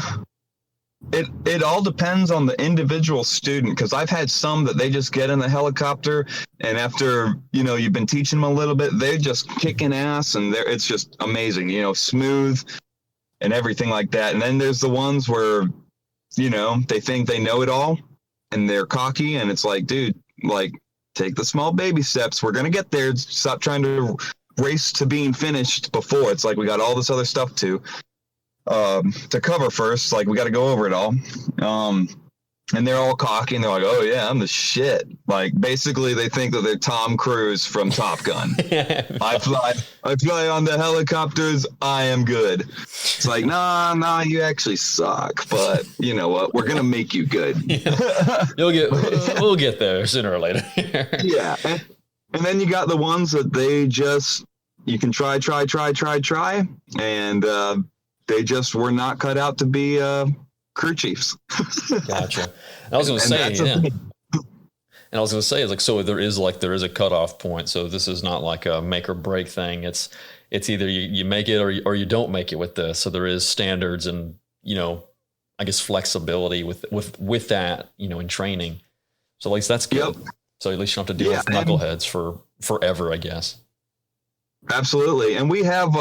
it all depends on the individual student because I've had some that they just get in the helicopter and after you've been teaching them a little bit, they're just kicking ass and it's just amazing, smooth and everything like that. And then there's the ones where they think they know it all and they're cocky and it's like, dude, like take the small baby steps. We're gonna get there. Stop trying to race to being finished before. It's like we got all this other stuff to cover first. Like we got to go over it all. And they're all cocky and they're like, oh yeah, I'm the shit. Like basically they think that they're Tom Cruise from Top Gun. I fly on the helicopters. I am good. It's like, nah, you actually suck. But you know what? We're going to make you good. Yeah. We'll get there sooner or later. Yeah. And then you got the ones that you can try. And, they just were not cut out to be crew chiefs. Gotcha. And I was going to say, yeah. And I was going to say, like, so there is a cutoff point. So this is not like a make or break thing. It's either you make it or you don't make it with this. So there is standards and I guess flexibility with that in training. So at least that's good. Yep. So at least you don't have to deal with knuckleheads for forever, I guess. Absolutely. And we have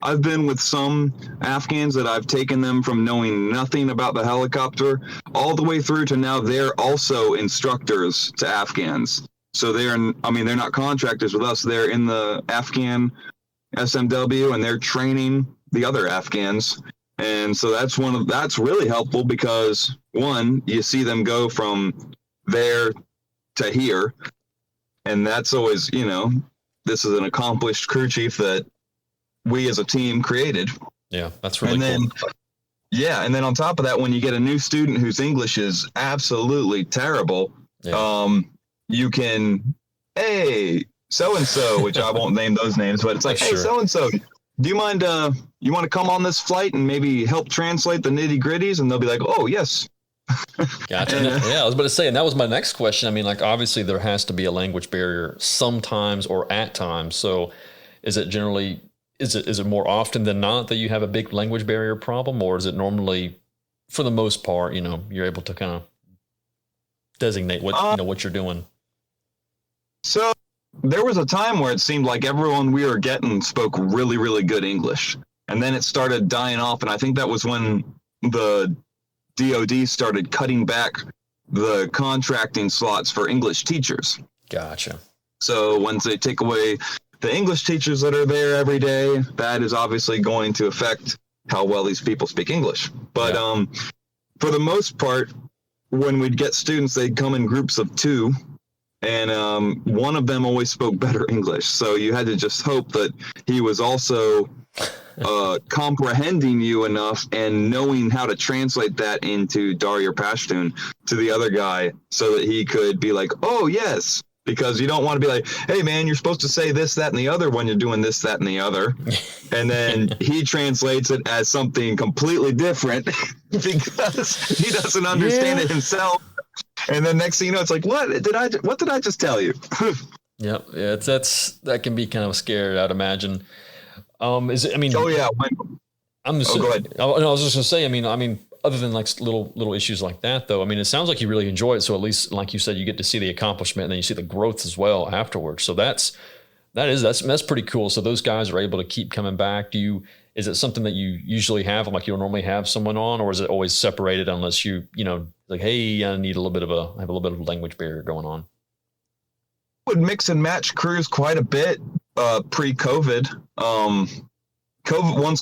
I've been with some Afghans that I've taken them from knowing nothing about the helicopter all the way through to now they're also instructors to Afghans. So they're not contractors with us. They're in the Afghan SMW and they're training the other Afghans. And so that's really helpful because one, you see them go from there to here. And that's always, this is an accomplished crew chief that we as a team created. Yeah, that's really cool. Yeah, and then on top of that, when you get a new student whose English is absolutely terrible, you can, hey, so-and-so, which I won't name those names, but it's like, hey, so-and-so, do you mind, you want to come on this flight and maybe help translate the nitty-gritties? And they'll be like, oh, yes. Gotcha. Yeah, I was about to say, and that was my next question. I mean, like, obviously there has to be a language barrier sometimes or at times. So is it generally... Is it more often than not that you have a big language barrier problem, or is it normally, for the most part, you're able to kind of designate what you're doing? So there was a time where it seemed like everyone we were getting spoke really, really good English, and then it started dying off. And I think that was when the DoD started cutting back the contracting slots for English teachers. Gotcha. So once they take away the English teachers that are there every day, that is obviously going to affect how well these people speak English. But for the most part, when we'd get students, they'd come in groups of 2, and one of them always spoke better English. So you had to just hope that he was also comprehending you enough and knowing how to translate that into Dari or Pashtun to the other guy so that he could be like, oh, yes. Because you don't want to be like, hey, man, you're supposed to say this, that, and the other when you're doing this, that, and the other. And then he translates it as something completely different because he doesn't understand it himself. And then next thing you know, it's like, what did I just tell you? Yep. Yeah, that can be kind of scary, I'd imagine. Oh, yeah. Go ahead. I was just going to say, I mean, other than like little issues like that, though, I mean, it sounds like you really enjoy it. So at least, like you said, you get to see the accomplishment, and then you see the growth as well afterwards. So that's pretty cool. So those guys are able to keep coming back. Is it something that you usually have, like you'll normally have someone on, or is it always separated unless like, hey, I need have a little bit of language barrier going on? Would mix and match crews quite a bit pre-COVID. Once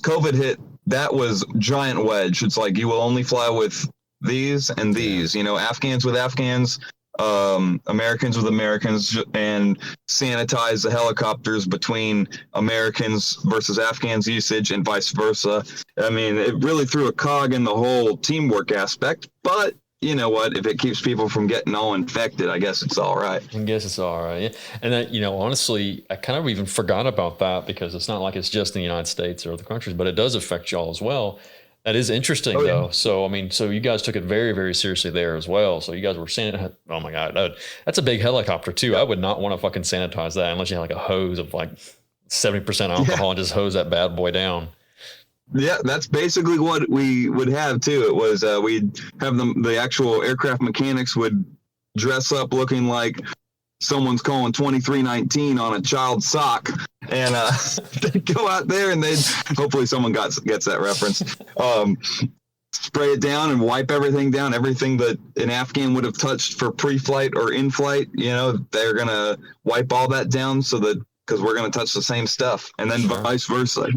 COVID hit, that was giant wedge. It's like you will only fly with these and these, Afghans with Afghans, Americans with Americans, and sanitize the helicopters between Americans versus Afghans usage and vice versa. I mean, it really threw a cog in the whole teamwork aspect, but you know what? If it keeps people from getting all infected, I guess it's all right. I guess it's all right. Yeah. And that, honestly, I kind of even forgot about that because it's not like it's just in the United States or other countries, but it does affect y'all as well. That is interesting, though. So, I mean, so you guys took it very, very seriously there as well. So you guys were saying, oh my God, that's a big helicopter too. I would not want to fucking sanitize that unless you had like a hose of like 70% alcohol and just hose that bad boy down. Yeah, that's basically what we would have too. It was we'd have the actual aircraft mechanics would dress up looking like someone's calling 2319 on a child's sock, and they'd go out there and they'd hopefully someone gets that reference. Spray it down and wipe everything down. Everything that an Afghan would have touched for pre-flight or in-flight, they're gonna wipe all that down so that because we're gonna touch the same stuff, and then vice versa.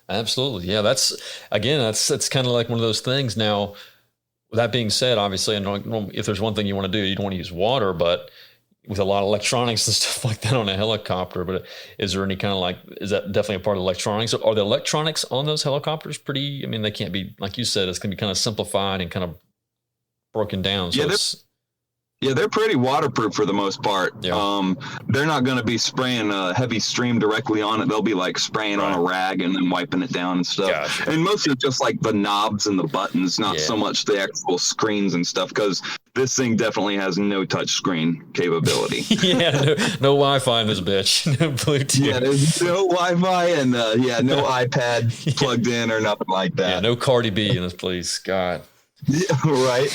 Absolutely. Yeah, that's kind of like one of those things. Now, with that being said, obviously, I know if there's one thing you want to do, you don't want to use water, but with a lot of electronics and stuff like that on a helicopter, but is there any kind of is that definitely a part of electronics? Are the electronics on those helicopters they can't be, like you said, it's going to be kind of simplified and kind of broken down. So yeah, they're pretty waterproof for the most part. Yeah. They're not going to be spraying a heavy stream directly on it. They'll be like spraying on a rag and then wiping it down and stuff. Gotcha. And mostly just like the knobs and the buttons, not so much the actual screens and stuff, because this thing definitely has no touch screen capability. Yeah, no Wi-Fi in this bitch. No Bluetooth. Yeah, there's no Wi-Fi and no iPad plugged in or nothing like that. Yeah, no Cardi B in this place. God. Yeah, right.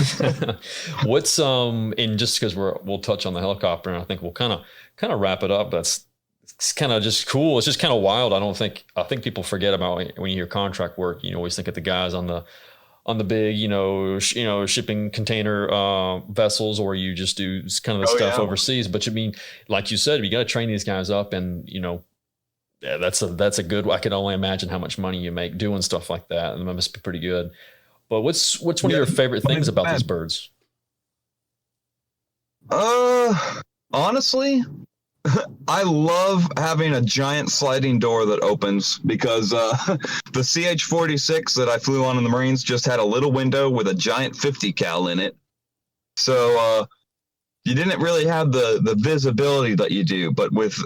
What's and just because we'll touch on the helicopter, and I think we'll kind of wrap it up. It's kind of just cool. It's just kind of wild. I think people forget about when you hear contract work. You always think of the guys on the big shipping container vessels, or you just do kind of the stuff overseas. But like you said, you got to train these guys up, and that's a good. I can only imagine how much money you make doing stuff like that, and that must be pretty good. But what's one of your favorite things about these birds? Honestly, I love having a giant sliding door that opens because the CH-46 that I flew on in the Marines just had a little window with a giant 50 cal in it. So you didn't really have the visibility that you do. But with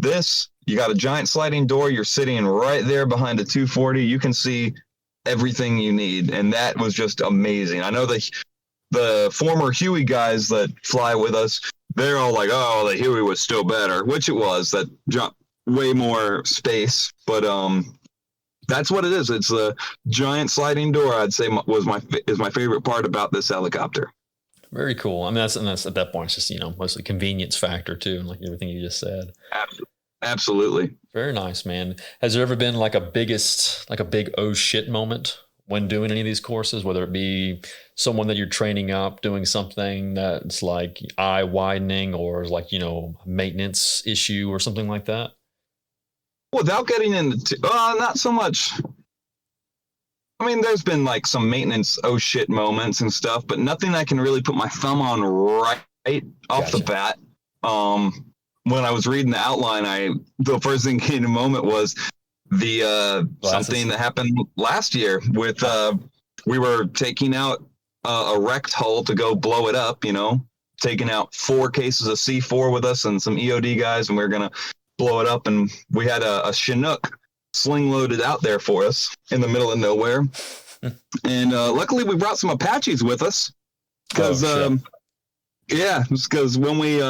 this, you got a giant sliding door. You're sitting right there behind a 240. You can see everything you need, and that was just amazing. I know the former Huey guys that fly with us, they're all like, oh, the Huey was still better, which it was. That jumped way more space, but that's what it is. It's a giant sliding door. I'd say is my favorite part about this helicopter. Very cool. I mean, that's at that point, it's just mostly convenience factor too, like everything you just said. Absolutely. Very nice, man. Has there ever been like a big oh shit moment when doing any of these courses, whether it be someone that you're training up doing something that's like eye widening or like, maintenance issue or something like that? Without getting into, not so much. I mean, there's been like some maintenance oh shit moments and stuff, but nothing I can really put my thumb on right off the bat. When I was reading the outline, the first thing came to moment was the something that happened last year with we were taking out a wrecked hull to go blow it up, taking out 4 cases of C4 with us and some EOD guys, and we were gonna blow it up, and we had a Chinook sling loaded out there for us in the middle of nowhere. And luckily we brought some Apaches with us because because when we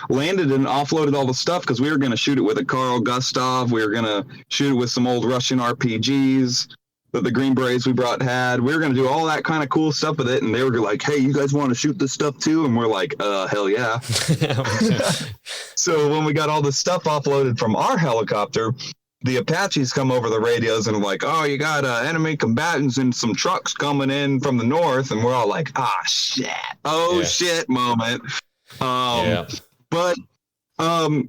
landed and offloaded all the stuff, because we were going to shoot it with a Carl Gustav, we were going to shoot it with some old Russian RPGs that the Green Berets we brought had. We were going to do all that kind of cool stuff with it, and they were like, hey, you guys want to shoot this stuff too? And we're like, hell yeah. So when we got all the stuff offloaded from our helicopter, the Apaches come over the radios and are like, oh, you got enemy combatants and some trucks coming in from the north. And we're all like, shit. Shit moment. But one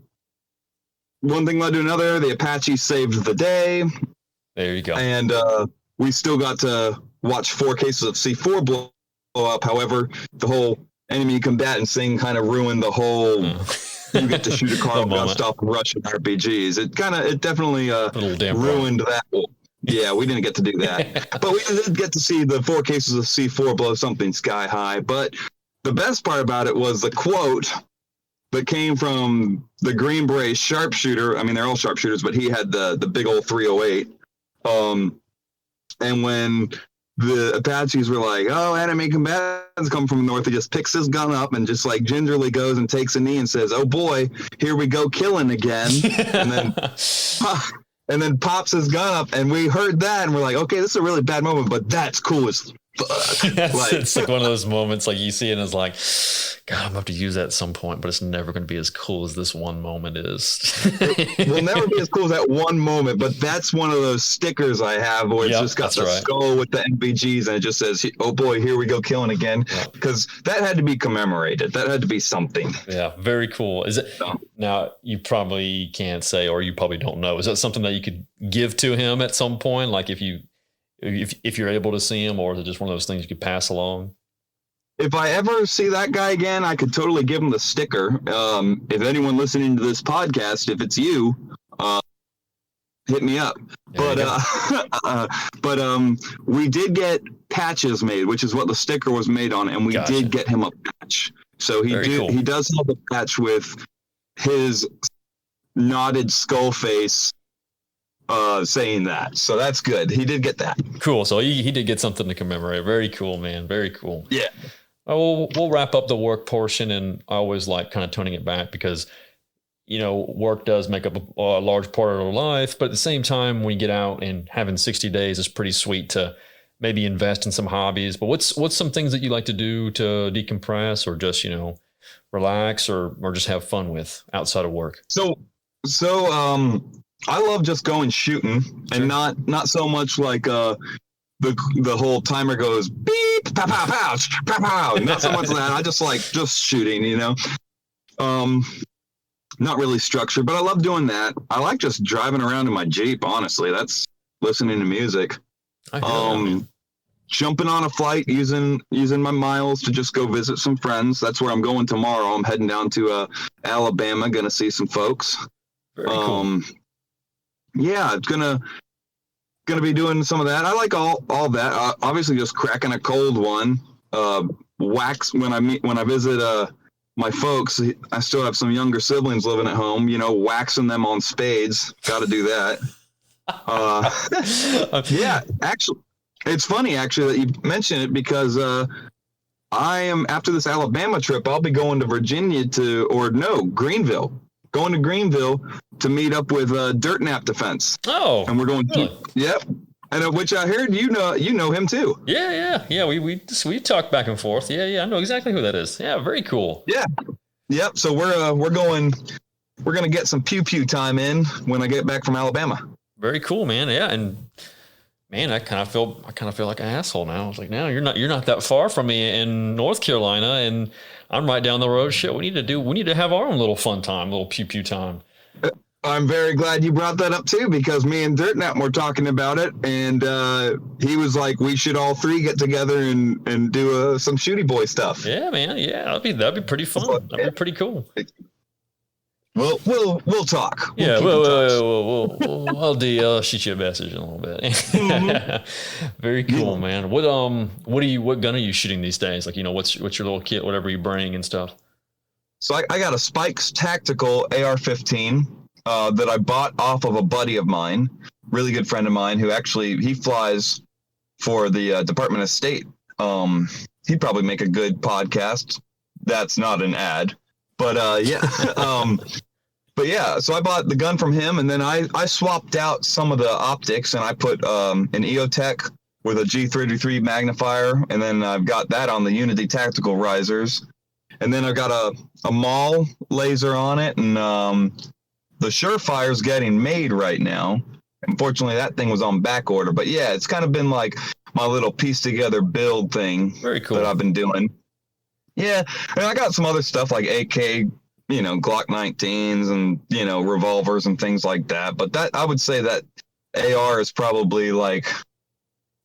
thing led to another. The Apaches saved the day. There you go. And we still got to watch 4 cases of C4 blow up. However, the whole enemy combatants thing kind of ruined the whole... You get to shoot a Carl Gustav Russian RPGs. It definitely ruined that. Yeah, we didn't get to do that. But we did get to see the 4 cases of C4 blow something sky high. But the best part about it was the quote that came from the Green Beret sharpshooter. I mean, they're all sharpshooters, but he had the big old 308. And when the Apaches were like, oh, enemy combatants come from the north, he just picks his gun up and just like gingerly goes and takes a knee and says, oh boy, here we go killing again. and then pops his gun up, and we heard that and we're like, okay, this is a really bad moment, but that's cool as fuck. It's like one of those moments like you see it and it's like, God, I'm gonna have to use that at some point, but it's never going to be as cool as this one moment is. It will never be as cool as that one moment, but that's one of those stickers I have where it's just got the skull with the NVGs and it just says, oh boy, here we go killing again. Because that had to be commemorated. That had to be something. Yeah, very cool. Is it now? You probably can't say, or you probably don't know. Is that something that you could give to him at some point? Like if you're able to see him, or is it just one of those things you could pass along? If I ever see that guy again, I could totally give him the sticker. If anyone listening to this podcast, if it's you, hit me up. But we did get patches made, which is what the sticker was made on, and we did get him a patch. So he does have a patch with his knotted skull face saying that. So that's good. He did get that. Cool. So he did get something to commemorate. Very cool, man. Very cool. Yeah. We'll wrap up the work portion, and I always like kind of toning it back because, work does make up a large part of our life. But at the same time, when you get out and having 60 days is pretty sweet to maybe invest in some hobbies. But what's some things that you like to do to decompress or just, relax or just have fun with outside of work? So I love just going shooting and not so much like the whole timer goes beep, pow, pow, pow, pow, pow. Not so much that. I just like just shooting, not really structured, but I love doing that. I like just driving around in my Jeep. Honestly, that's listening to music. Jumping on a flight, using my miles to just go visit some friends. That's where I'm going tomorrow. I'm heading down to Alabama, gonna see some folks. Very cool. Yeah, it's gonna be doing some of that. I like all that. Obviously, just cracking a cold one. Wax when I visit my folks. I still have some younger siblings living at home. Waxing them on spades. Got to do that. Yeah, actually, it's funny actually that you mention it because I am after this Alabama trip. I'll be going to Greenville. Going to Greenville to meet up with Dirt Nap Defense. Oh, and we're going really? Yep. And which I heard you know him too. Yeah. We talked back and forth. Yeah. I know exactly who that is. Yeah, very cool. Yeah. Yep. So we're gonna get some pew pew time in when I get back from Alabama. Very cool, man. Yeah, and Man, I kind of feel like an asshole now. I was like, no, you're not that far from me in North Carolina, and I'm right down the road. Shit, we need to have our own little fun time, little pew pew time. I'm very glad you brought that up too, because me and Dirtnap were talking about it, and he was like, we should all three get together and do some shooty boy stuff. Yeah, man. Yeah, that'd be pretty fun. That'd be pretty cool. We'll talk. Yeah, I'll shoot you a message in a little bit. Mm-hmm. Very cool, man. What gun are you shooting these days? Like, what's your little kit, whatever you bring and stuff? So I got a Spikes Tactical AR-15 that I bought off of a buddy of mine, really good friend of mine, who actually he flies for the Department of State. He'd probably make a good podcast. That's not an ad. But yeah, but yeah, so I bought the gun from him, and then I swapped out some of the optics, and I put an EOTech with a G33 magnifier, and then I've got that on the Unity tactical risers, and then I've got a MAL laser on it, and the Surefire's getting made right now. Unfortunately, that thing was on back order, but yeah, it's kind of been like my little piece together build thing. Very cool. That I've been doing. Yeah, and I got some other stuff like AK, Glock 19s and, revolvers and things like that. But that I would say that AR is probably like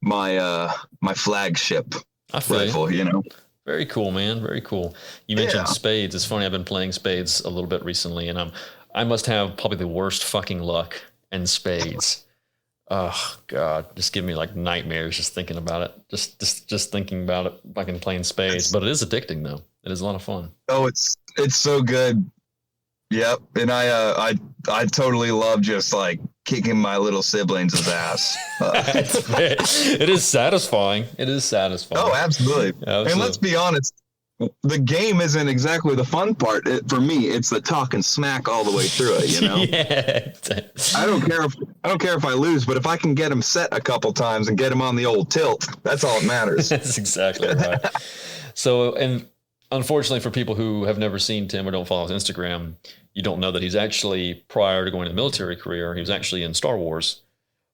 my flagship rifle, Very cool, man. Very cool. You mentioned spades. It's funny, I've been playing spades a little bit recently, and I must have probably the worst fucking luck in spades. Oh God, just give me like nightmares just thinking about it. Just thinking about it, fucking playing spades. But it is addicting though. It is a lot of fun. Oh, it's so good. Yep, and I totally love just like kicking my little siblings' ass. It is satisfying. It is satisfying. Oh, absolutely. And let's be honest, the game isn't exactly the fun part. For me, it's the talking smack all the way through it. Yeah. I don't care if I lose, but if I can get him set a couple times and get him on the old tilt, that's all that matters. That's exactly right. So, and unfortunately for people who have never seen Tim or don't follow his Instagram, you don't know that he's actually, prior to going to the military career, he was actually in Star Wars.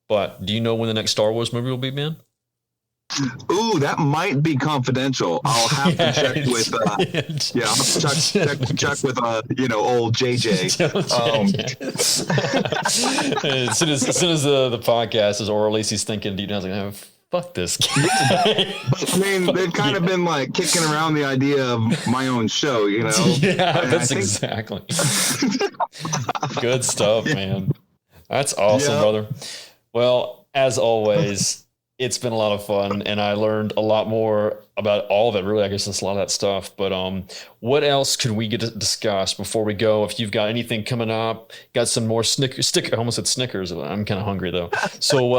But do you know when the next Star Wars movie will be, man? Ooh, that might be confidential. I'll have to check with I'll have to check with old JJ. As soon as the podcast is, or at least he's thinking deep down, like, fuck this guy. I mean, they've kind of been like kicking around the idea of my own show, Yeah, that's exactly. Good stuff, man. That's awesome, brother. Well, as always, it's been a lot of fun, and I learned a lot more about all of it. Really, I guess that's a lot of that stuff. But what else could we get to discuss before we go? If you've got anything coming up, got some more I almost said Snickers. I'm kind of hungry though. So you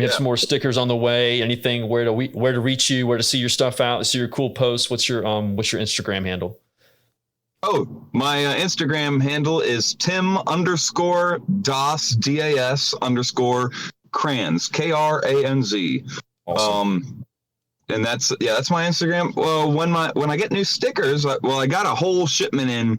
have some more stickers on the way. Anything? Where to reach you? Where to see your stuff out? See your cool posts. What's your Instagram handle? Oh, my Instagram handle is Tim_Das DAS_ Kranz, KRANZ. Awesome. And that's my Instagram. Well, when I get new stickers, I got a whole shipment in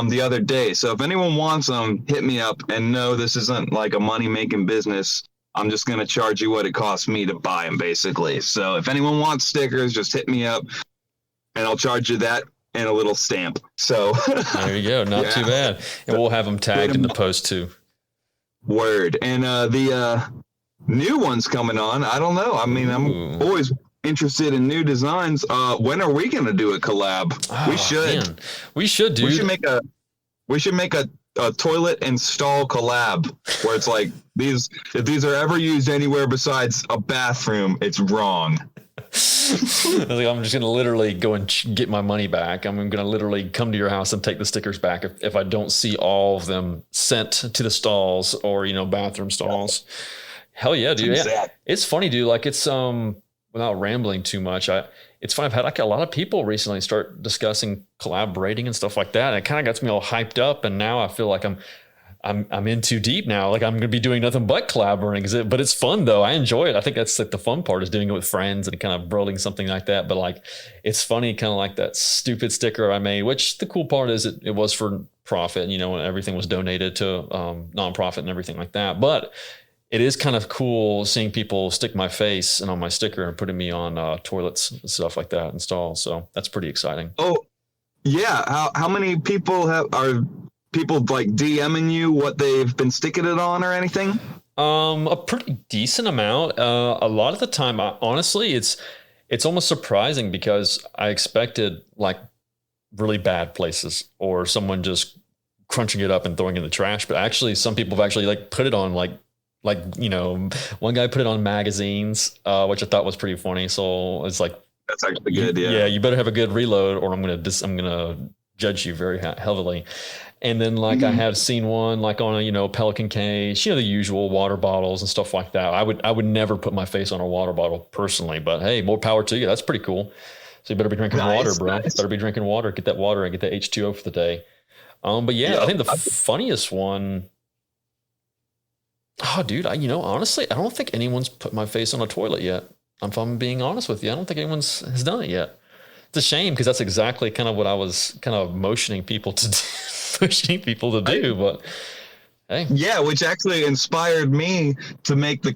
the other day. So if anyone wants them, hit me up. And no, this isn't like a money making business. I'm just going to charge you what it costs me to buy them, basically. So if anyone wants stickers, just hit me up and I'll charge you that and a little stamp. So there you go. Not too bad. And we'll have them tagged in the post too. Word. And the new one's coming on. I don't know. I mean, I'm always interested in new designs. When are we going to do a collab? We should. Man. We should, dude. We should make a toilet install collab where it's like if these are ever used anywhere besides a bathroom, it's wrong. I'm just going to literally go and get my money back. I'm going to literally come to your house and take the stickers back if I don't see all of them sent to the stalls or, bathroom stalls. Hell yeah, dude. Yeah. It's funny, dude. Like it's, without rambling too much, it's funny. I've had like a lot of people recently start discussing collaborating and stuff like that. And it kind of got me all hyped up. And now I feel like I'm in too deep now. Like I'm going to be doing nothing but collaborating. But it's fun though. I enjoy it. I think that's like the fun part is doing it with friends and kind of rolling something like that. But like, it's funny, kind of like that stupid sticker I made, which the cool part is it was for profit, and everything was donated to nonprofit and everything like that. But it is kind of cool seeing people stick my face and on my sticker and putting me on toilets and stuff like that installed. So that's pretty exciting. Oh, yeah. How many people are people like DMing you what they've been sticking it on or anything? A pretty decent amount. A lot of the time, honestly, it's almost surprising because I expected like really bad places or someone just crunching it up and throwing it in the trash. But actually, some people have actually like put it on like one guy put it on magazines, which I thought was pretty funny. So it's like That's actually good. Yeah. yeah, you better have a good reload, or I'm gonna judge you very heavily. And then like I have seen one like on a Pelican case, the usual water bottles and stuff like that. I would never put my face on a water bottle personally, but hey, more power to you. That's pretty cool. So you better be drinking water, bro. Nice. Better be drinking water. Get that water and get that H2O for the day. But yeah, I think the funniest one. Oh, dude, honestly, I don't think anyone's put my face on a toilet yet. If I'm being honest with you, I don't think anyone's has done it yet. It's a shame because that's exactly kind of what I was kind of motioning people to do. But hey, Yeah, which actually inspired me to make the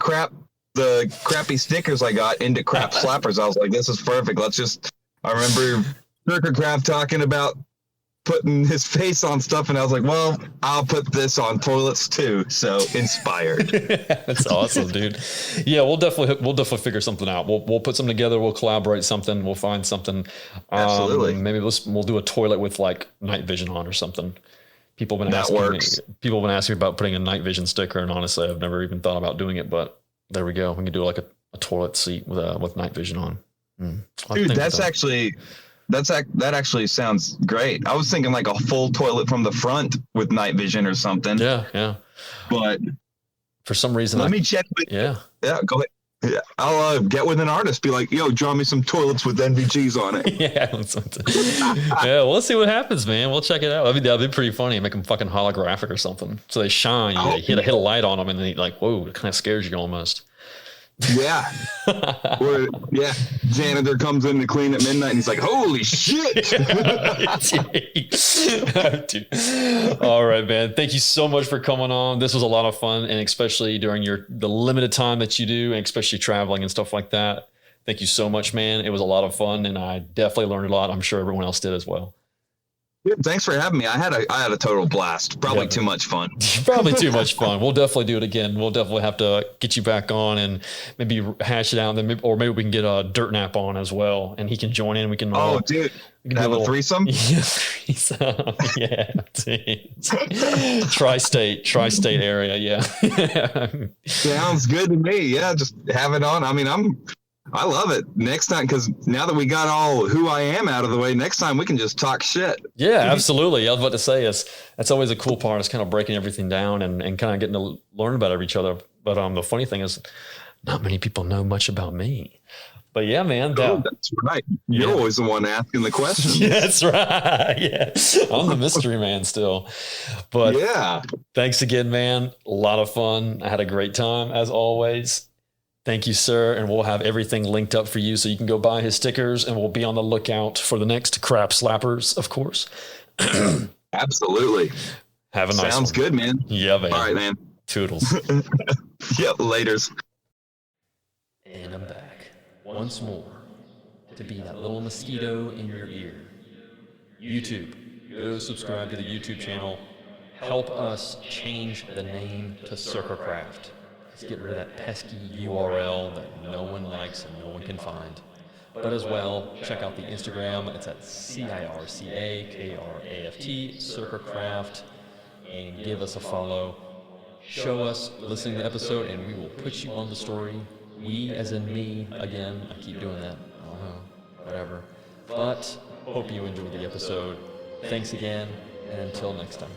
crappy stickers I got into crap slappers. I was like, this is perfect. I remember Circa Craft talking about putting his face on stuff, and I was like, well, I'll put this on toilets too. So inspired. that's awesome, dude. Yeah, we'll definitely figure something out. We'll put something together. We'll collaborate something. We'll find something. Absolutely. Maybe we'll do a toilet with like night vision on or something. People have been asking me about putting a night vision sticker, and honestly, I've never even thought about doing it. But there we go. We can do like a toilet seat with night vision on. Dude, that actually sounds great. I was thinking like a full toilet from the front with night vision or something. Yeah. But for some reason, let me check. Yeah, go ahead. Yeah, I'll get with an artist. Be like, yo, draw me some toilets with NVGs on it. Yeah, we'll see what happens, man. We'll check it out. I mean, that'd be pretty funny. Make them fucking holographic or something, so they shine. You hit a light on them, and then like, whoa, it kind of scares you almost. Yeah. Janitor comes in to clean at midnight and he's like, holy shit. Dude. All right, man. Thank you so much for coming on. This was a lot of fun, and especially during the limited time that you do, and especially traveling and stuff like that. Thank you so much, man. It was a lot of fun, and I definitely learned a lot. I'm sure everyone else did as well. Dude, thanks for having me. I had a total blast. Probably too much fun. Probably too much fun. We'll definitely do it again. We'll definitely have to get you back on and maybe hash it out. And then maybe we can get a Dirt Nap on as well, and he can join in. We can. Dude, we can have a threesome. Yeah, threesome. Yeah, tri-state area. Yeah. Sounds good to me. Yeah, just have it on. I mean, I love it. Next time, because now that we got all who I am out of the way, next time we can just talk shit. Yeah, absolutely. I was about to say that's always a cool part. Is kind of breaking everything down and kind of getting to learn about each other. But the funny thing is, not many people know much about me. But yeah, man. That's right. You're always the one asking the questions. Yeah, that's right. Yeah, I'm the mystery man still. But yeah, thanks again, man. A lot of fun. I had a great time as always. Thank you, sir. And we'll have everything linked up for you so you can go buy his stickers, and we'll be on the lookout for the next crap slappers, of course. Absolutely. Have a nice Sounds good, man. Yeah, man. All right, man. Toodles. Yep, laters. And I'm back once more to be that little mosquito in your ear. YouTube, go subscribe to the YouTube channel. Help us change the name to Circlecraft. Let's get rid of that pesky URL that no one likes and no one can find. But as well, check out the Instagram. It's at CIRCAKRAFT, Circlecraft, and give us a follow. Show us listening to the episode, and we will put you on the story. We, as in me, again, I keep doing that. I don't know, whatever. But hope you enjoyed the episode. Thanks again, and until next time.